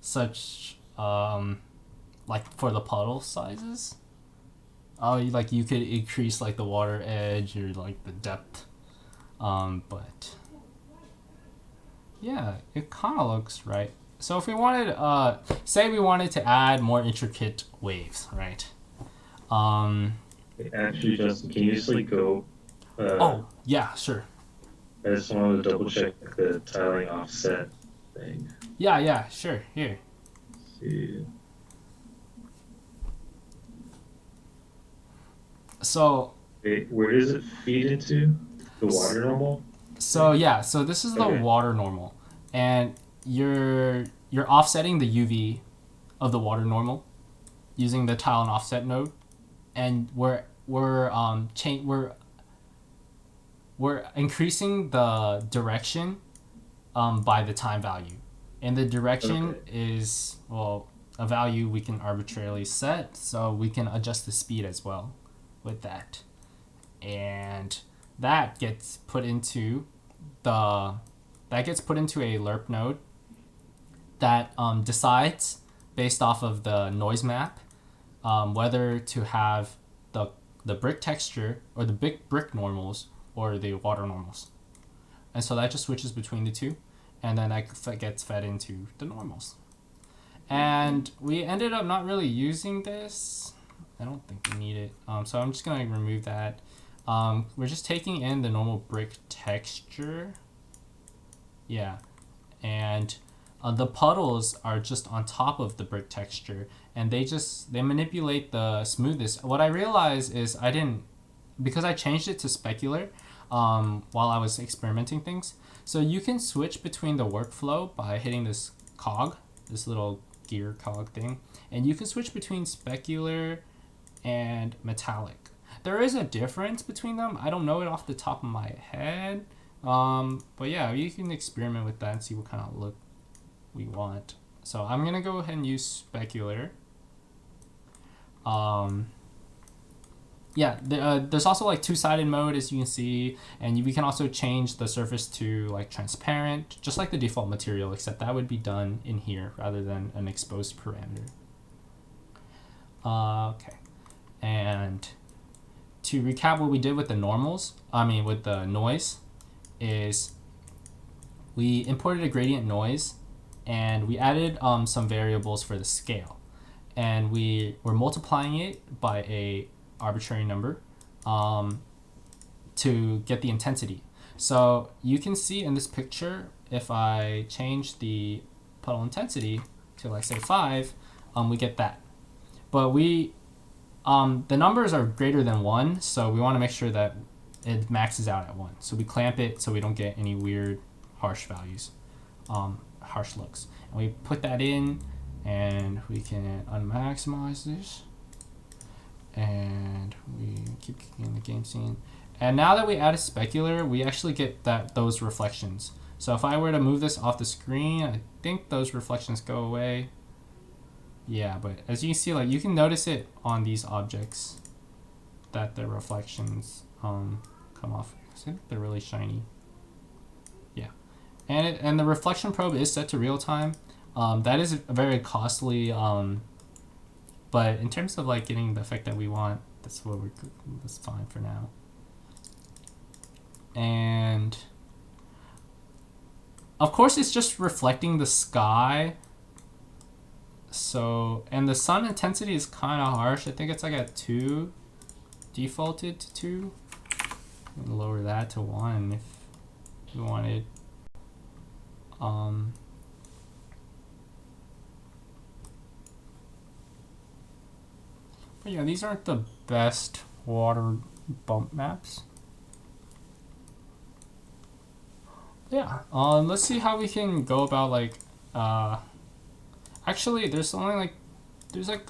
such like for the puddle sizes. Like you could increase like the water edge or like the depth. But yeah, it kind of looks right. So if we wanted, say we wanted to add more intricate waves, right? Actually, Justin, can you just like go? Oh yeah, sure. I just wanted to double check the tiling offset thing. Yeah, sure. Here. Let's see. So. Wait, where does it feed into? The water normal? So yeah, so this is the water normal, and you're offsetting the UV of the water normal using the tile and offset node, and we're increasing the direction by the time value, and the direction is, well, a value we can arbitrarily set, so we can adjust the speed as well with that, and that gets put into a lerp node that decides based off of the noise map whether to have the brick texture or the big brick normals or the water normals, and so that just switches between the two, and then that gets fed into the normals. And we ended up not really using this. I don't think we need it, so I'm just gonna remove that. we're just taking in the normal brick texture. Yeah, and the puddles are just on top of the brick texture, and they manipulate the smoothness. What I realized is because I changed it to specular while I was experimenting things. So you can switch between the workflow by hitting this cog, this little gear cog thing, and you can switch between specular and metallic. There is a difference between them. I don't know it off the top of my head. But yeah, you can experiment with that and see what kind of look we want. So I'm gonna go ahead and use specular. Yeah, there's also like two-sided mode, as you can see, and we can also change the surface to like transparent, just like the default material, except that would be done in here rather than an exposed parameter. Okay, and to recap what we did with the with the noise, is we imported a gradient noise and we added some variables for the scale, and we were multiplying it by a arbitrary number to get the intensity. So you can see in this picture, if I change the puddle intensity to like say 5, we get that. But the numbers are greater than 1, so we want to make sure that it maxes out at 1. So we clamp it so we don't get any weird harsh values, harsh looks. And we put that in, and we can unmaximize this. And we keep kicking the game scene. And now that we added specular, we actually get those reflections. So if I were to move this off the screen, I think those reflections go away. Yeah, but as you can see, like you can notice it on these objects that the reflections come off. I think they're really shiny. Yeah, and the reflection probe is set to real time. That is very costly. But in terms of like getting the effect that we want, that's fine for now. And of course, it's just reflecting the sky. So, and the sun intensity is kind of harsh. I think it's like at 2, defaulted to 2. Lower that to 1 if you wanted. But yeah, these aren't the best water bump maps. Yeah, let's see how we can go about like, actually there's like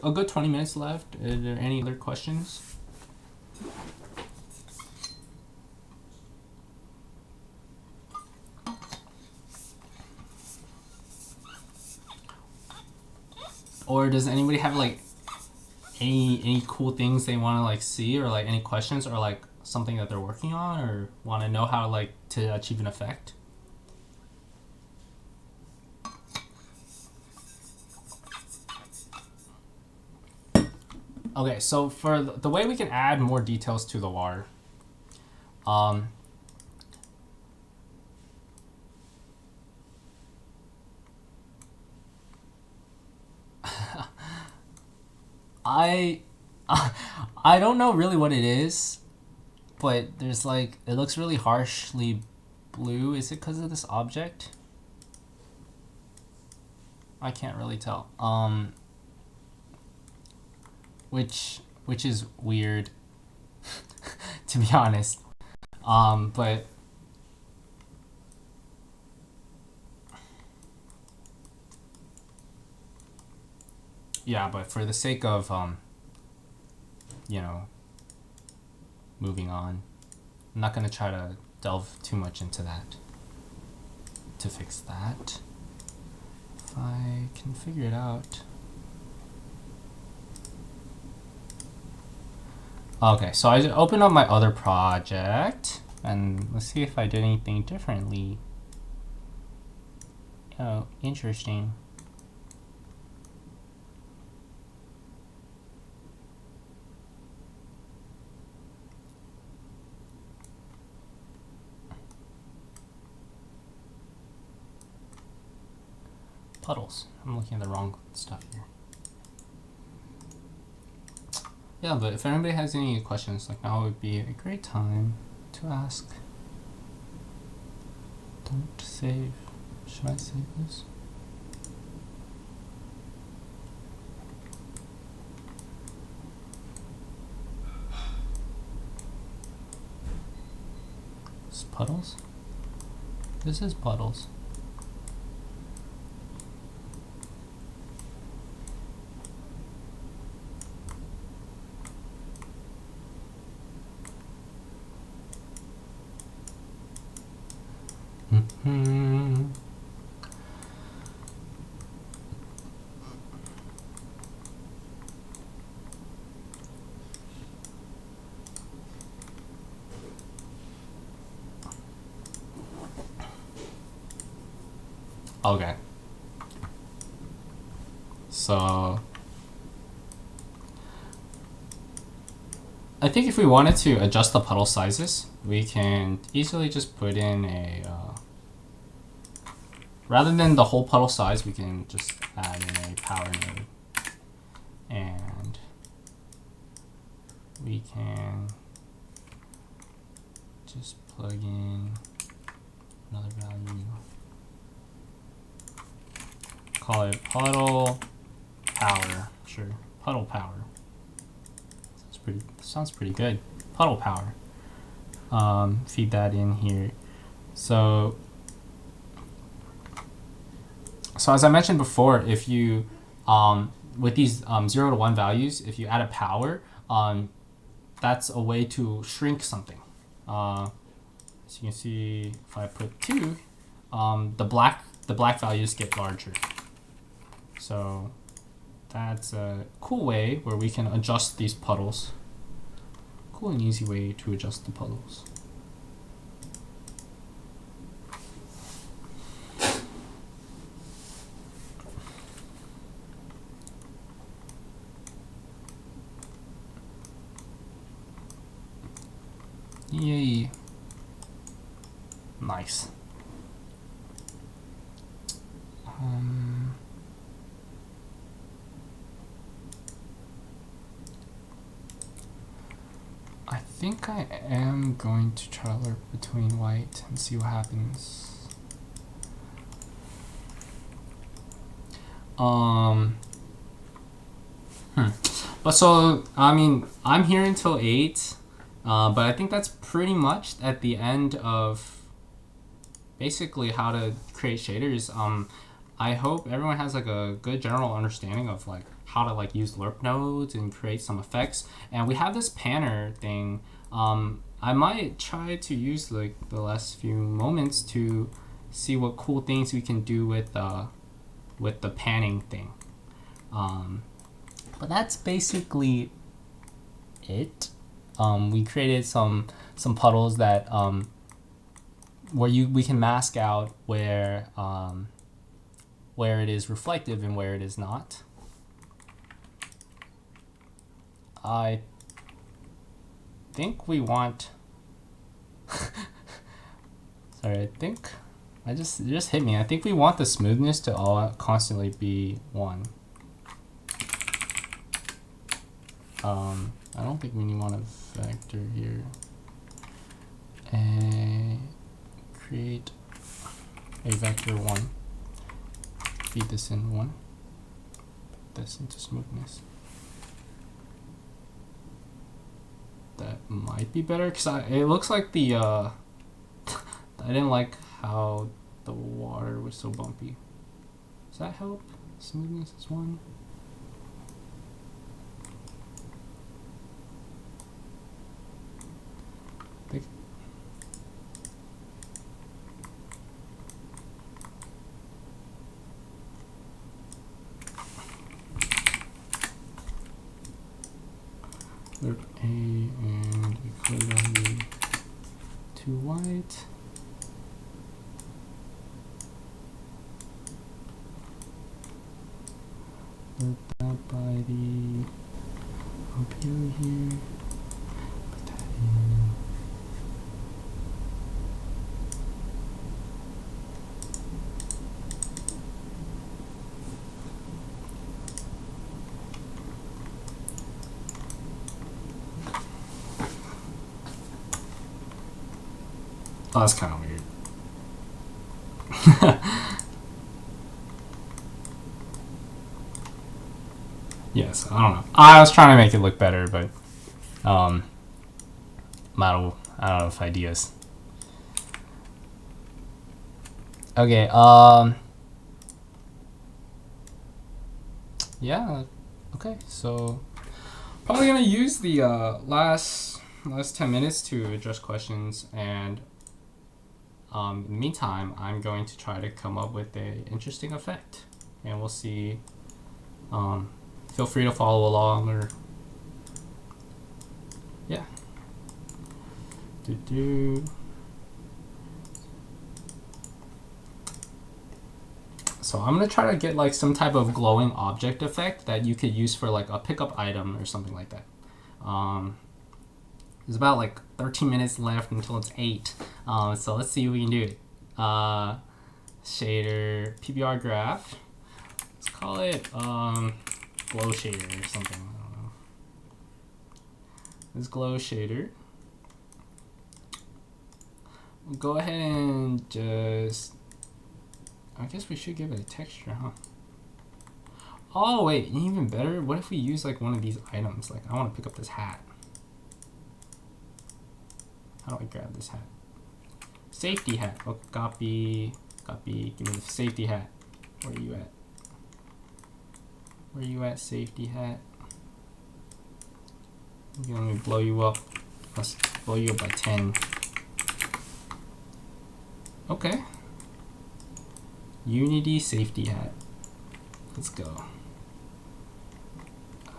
a good 20 minutes left. Are there any other questions? Or does anybody have like any cool things they want to like see, or like any questions, or like something that they're working on, or want to know how to achieve an effect? Okay, so for the way we can add more details to the water, I don't know really what it is, but there's like, it looks really harshly blue. Is it because of this object? I can't really tell. Which is weird, to be honest. But yeah, but for the sake of moving on, I'm not gonna try to delve too much into that to fix that. If I can figure it out. Okay, so I just opened up my other project, and let's see if I did anything differently. Oh, interesting. Puddles. I'm looking at the wrong stuff here. Yeah, but if anybody has any questions, like now would be a great time to ask. Don't save. Should I save this? It's puddles? This is puddles. Mm-hmm. Okay. So I think if we wanted to adjust the puddle sizes, we can easily just put in a rather than the whole puddle size, we can just add in a power node, and we can just plug in another value. Call it puddle power. Sure, puddle power. Sounds pretty good. Puddle power. Feed that in here. So as I mentioned before, if you with these 0 to 1 values, if you add a power, that's a way to shrink something. As you can see, if I put 2, the black values get larger. So that's a cool way where we can adjust these puddles. Cool and easy way to adjust the puddles. Yay. Nice. I think I am going to try to lerp between white and see what happens. But so, I mean, I'm here until 8, but I think that's pretty much at the end of basically how to create shaders. I hope everyone has like a good general understanding of like how to like use lerp nodes and create some effects. And we have this panner thing. I might try to use like the last few moments to see what cool things we can do with the panning thing. But that's basically it. We created some puddles that where we can mask out where it is reflective and where it is not. I think we want sorry, I think it just hit me. I think we want the smoothness to all constantly be 1. I don't think we want a vector here. Create a vector 1. Feed this in 1. Put this into smoothness. That might be better because it looks like the I didn't like how the water was so bumpy. Does that help? Smoothness is 1. Lerp A and a color value to white. Lerp that by the OPO here. Put that in. Oh, that's kind of weird. Yes, I don't know. I was trying to make it look better, but I'm out of ideas. Okay, yeah, okay, so probably gonna use the last 10 minutes to address questions, and in the meantime, I'm going to try to come up with a interesting effect, and we'll see. Feel free to follow along, or yeah. So I'm gonna try to get like some type of glowing object effect that you could use for like a pickup item or something like that. There's about like 13 minutes left until it's 8. So let's see if we can do it. Shader, PBR graph. Let's call it glow shader or something. I don't know. This glow shader. We'll go ahead and just. I guess we should give it a texture, huh? Oh wait, even better. What if we use like one of these items? Like I want to pick up this hat. How do I grab this hat? Safety hat. Oh, copy. Give me the safety hat. Where are you at? Where are you at, safety hat? Okay, let me blow you up. Let's blow you up by 10. Okay. Unity safety hat. Let's go.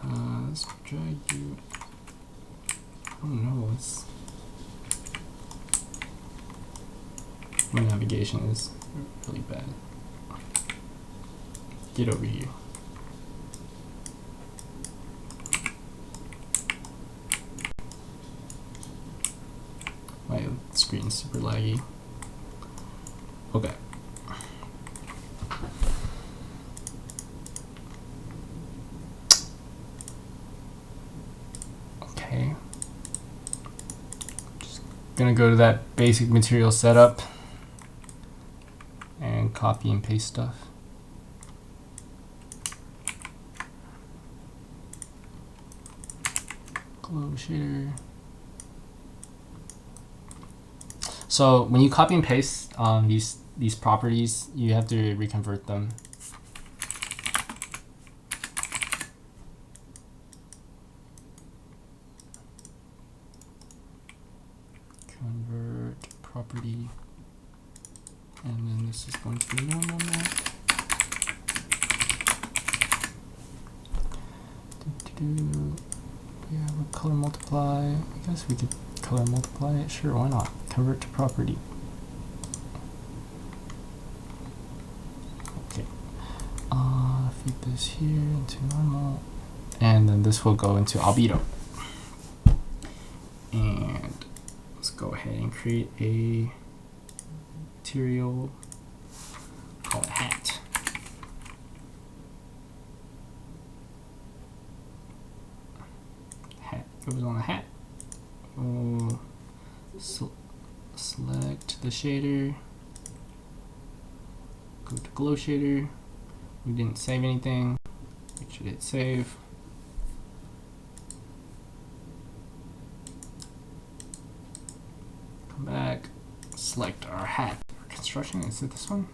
Let's drag you. Oh no, it's. My navigation is really bad. Get over here. My screen's super laggy. Okay. Okay. Just gonna go to that basic material setup and copy and paste stuff. Glow shader. So when you copy and paste these properties, you have to reconvert them. Convert property, and then this is going to be normal now. Yeah, we'll color multiply. I guess we could color multiply it. Sure, why not? Convert to property. Okay. Feed this here into normal, and then this will go into albedo. And let's go ahead and create a material. Call it hat. Hat goes on the hat. Select the shader. Go to glow shader. We didn't save anything. Make sure to hit save. Come back. Select our hat. Our construction. Is it this one?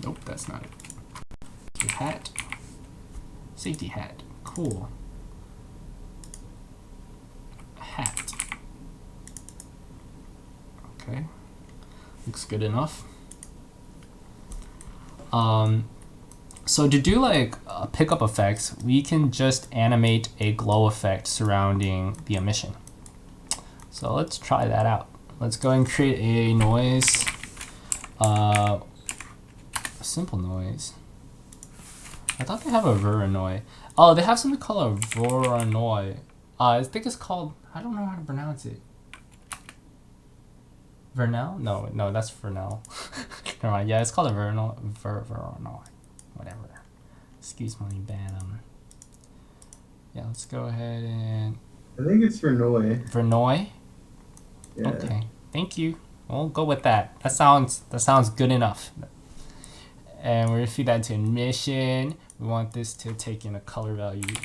Nope, that's not it. So hat. Safety hat. Cool. Hat. Okay. Looks good enough. So to do like pickup effects, we can just animate a glow effect surrounding the emission. So let's try that out. Let's go and create a noise, a simple noise. I thought they have a Voronoi. Oh, they have something called a Voronoi. I think it's called, I don't know how to pronounce it. Vernell? No, that's Vernell. Never mind. Yeah, it's called a Voronoi. Whatever. Excuse my bad. Yeah, let's go ahead and. I think it's for Noi. Vernoi? Yeah. Okay. Thank you. We'll go with that. That sounds good enough. And we're gonna feed that into emission. We want this to take in a color value.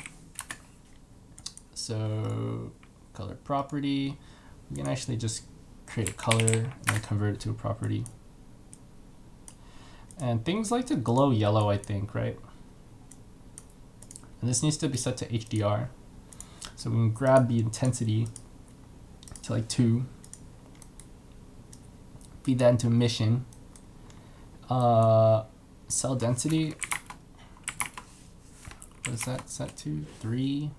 So color property. We can actually just create a color and then convert it to a property. And things like to glow yellow, I think, right? And this needs to be set to HDR. So we can grab the intensity to like 2. Feed that into emission. Cell density. What is that set to? 3,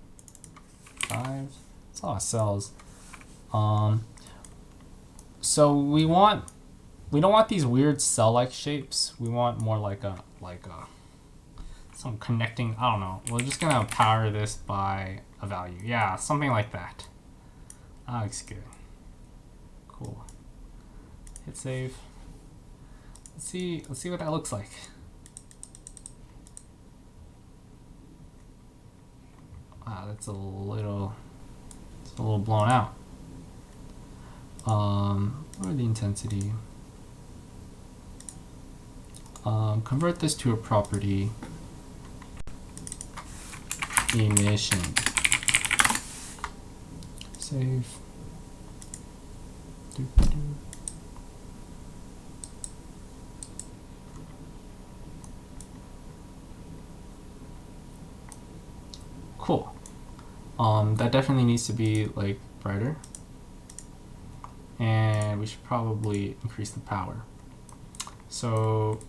5. It's a lot of cells. So we don't want these weird cell-like shapes. We want more like some connecting. I don't know. We're just gonna power this by a value. Yeah, something like that. That looks good. Cool. Hit save. Let's see what that looks like. Wow, that's a little blown out. What are the intensity? Convert this to a property. Emission. Save. Cool. That definitely needs to be like brighter. And we should probably increase the power. So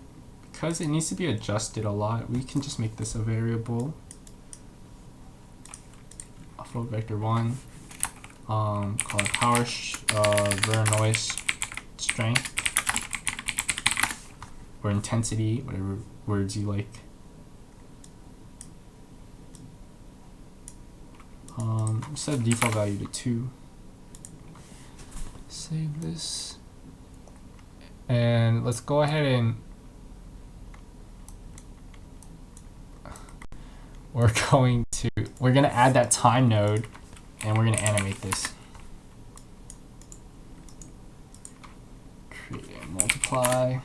because it needs to be adjusted a lot, we can just make this a variable. Float vector 1. Call it power ver noise strength or intensity, whatever words you like. Set default value to 2. Save this. And let's go ahead and we're gonna add that time node and we're gonna animate this. Create a multiply.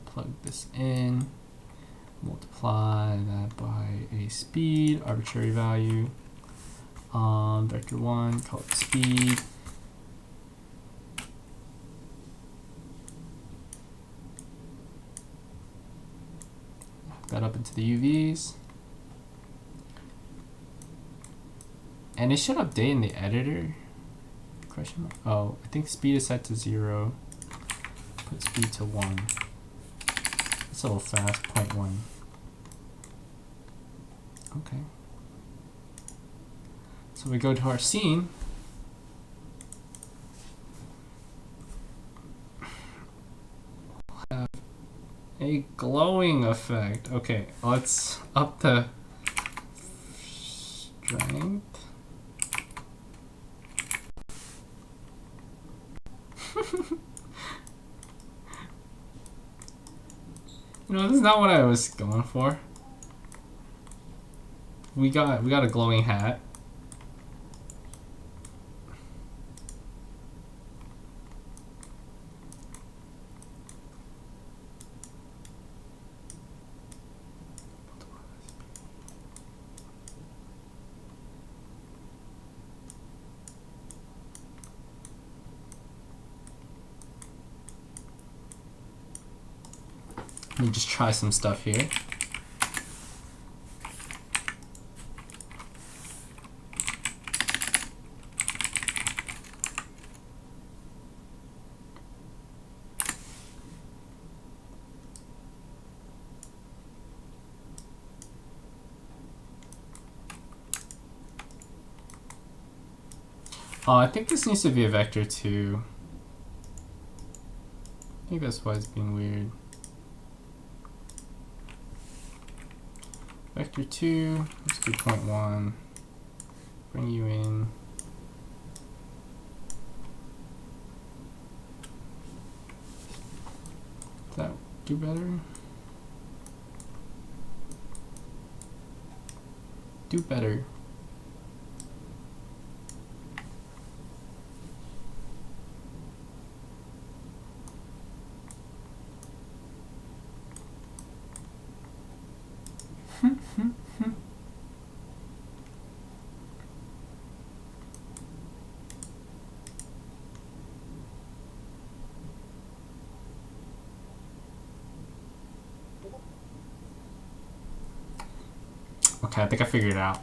Plug this in. Multiply that by a speed, arbitrary value. Vector 1, call it speed. Hook that up into the UVs. And it should update in the editor. Question mark. Oh, I think speed is set to 0. Put speed to 1. It's a little fast, 0.1. Okay. So we go to our scene. We'll have a glowing effect. Okay, let's up the strength. You know, this is not what I was going for. We got a glowing hat. Let me just try some stuff here. I think this needs to be a vector 2. I think that's why it's being weird. Vector 2, let's do 0.1. Bring you in. Does that do better? Do better. Okay, I think I figured it out.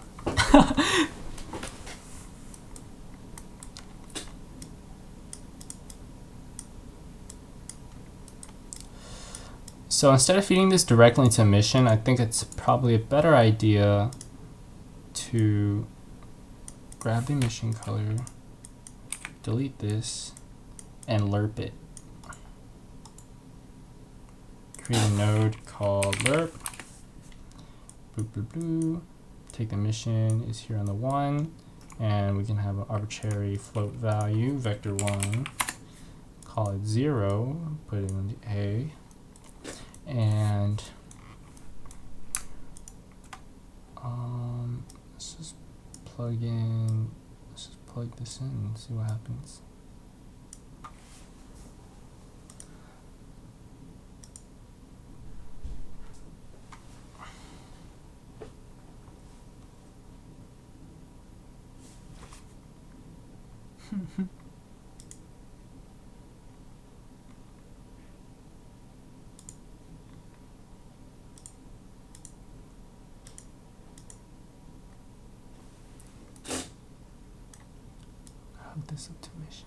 So instead of feeding this directly into emission, I think it's probably a better idea to grab the emission color, delete this, and lerp it. Create a node called lerp. Boop, boop, boop. Take the emission is here on the 1, and we can have an arbitrary float value, vector1, call it 0, put it in the A, and let's just plug this in and see what happens. Hook this up to mission.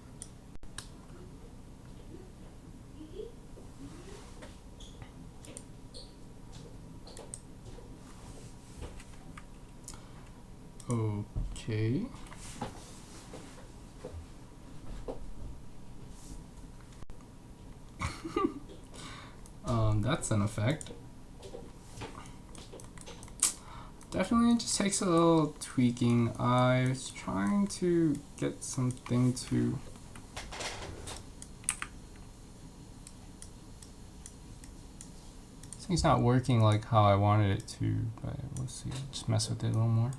Okay. That's an effect. Definitely just takes a little tweaking. I was trying to get something to this thing's not working like how I wanted it to, but we'll see. Just mess with it a little more.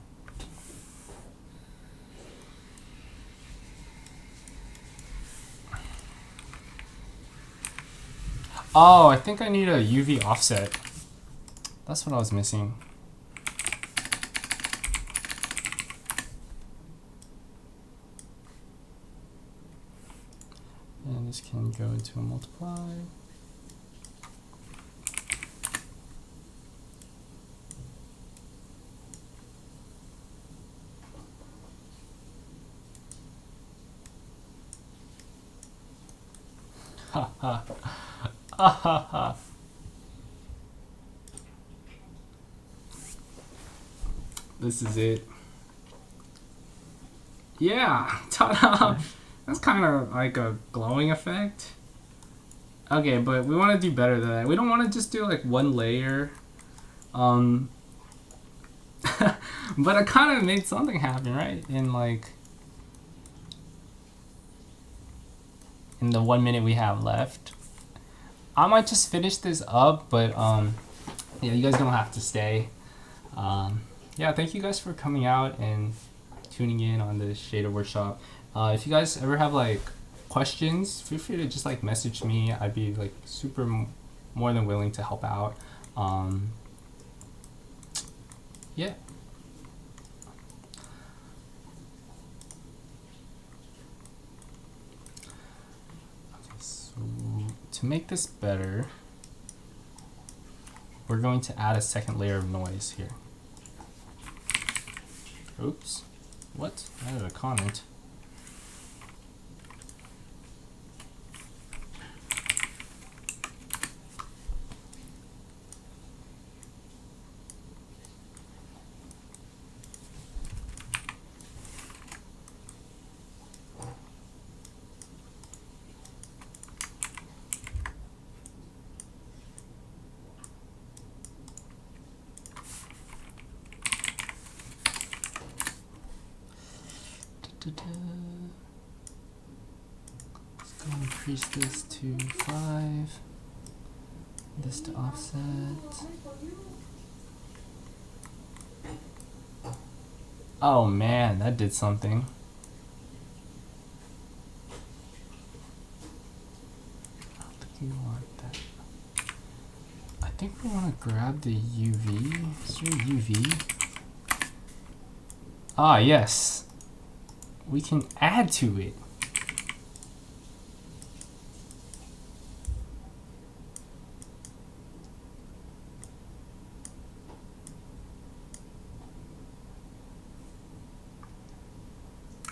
Oh, I think I need a UV offset. That's what I was missing. And this can go into a multiply. Ha ha. Ah ha ha. This is it. Yeah, ta-da! That's kind of like a glowing effect. Okay, but we want to do better than that. We don't want to just do like one layer. But I kind of made something happen, right? In the 1 minute we have left. I might just finish this up, but yeah, you guys don't have to stay. Yeah, thank you guys for coming out and tuning in on the Shader Workshop. If you guys ever have like questions, feel free to just like message me. I'd be like super more than willing to help out. Yeah. Okay, so to make this better, we're going to add a second layer of noise here. Oops. What? I added a comment. Let's go increase this to 5. This to offset. Oh man, that did something. I don't think you want that. I think we want to grab the UV. Is there UV? Ah, yes. We can add to it.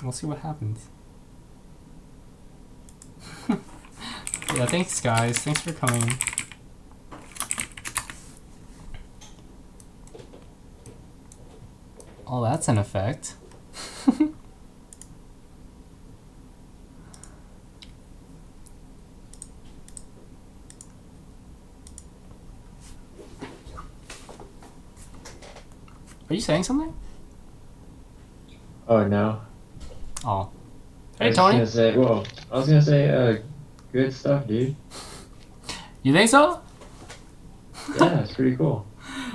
We'll see what happens. Yeah, thanks guys. Thanks for coming. Oh, that's an effect. Are you saying something? Oh no. Oh. I Hey, was Tony. gonna say, well, I was gonna say, good stuff, dude. You think so? Yeah, it's pretty cool.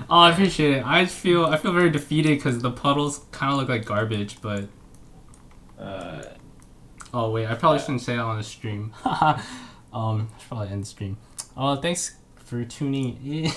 Oh, I appreciate it. I feel very defeated because the puddles kind of look like garbage, but... Oh, wait. I probably shouldn't say that on the stream. I should probably end the stream. Oh, thanks for tuning in.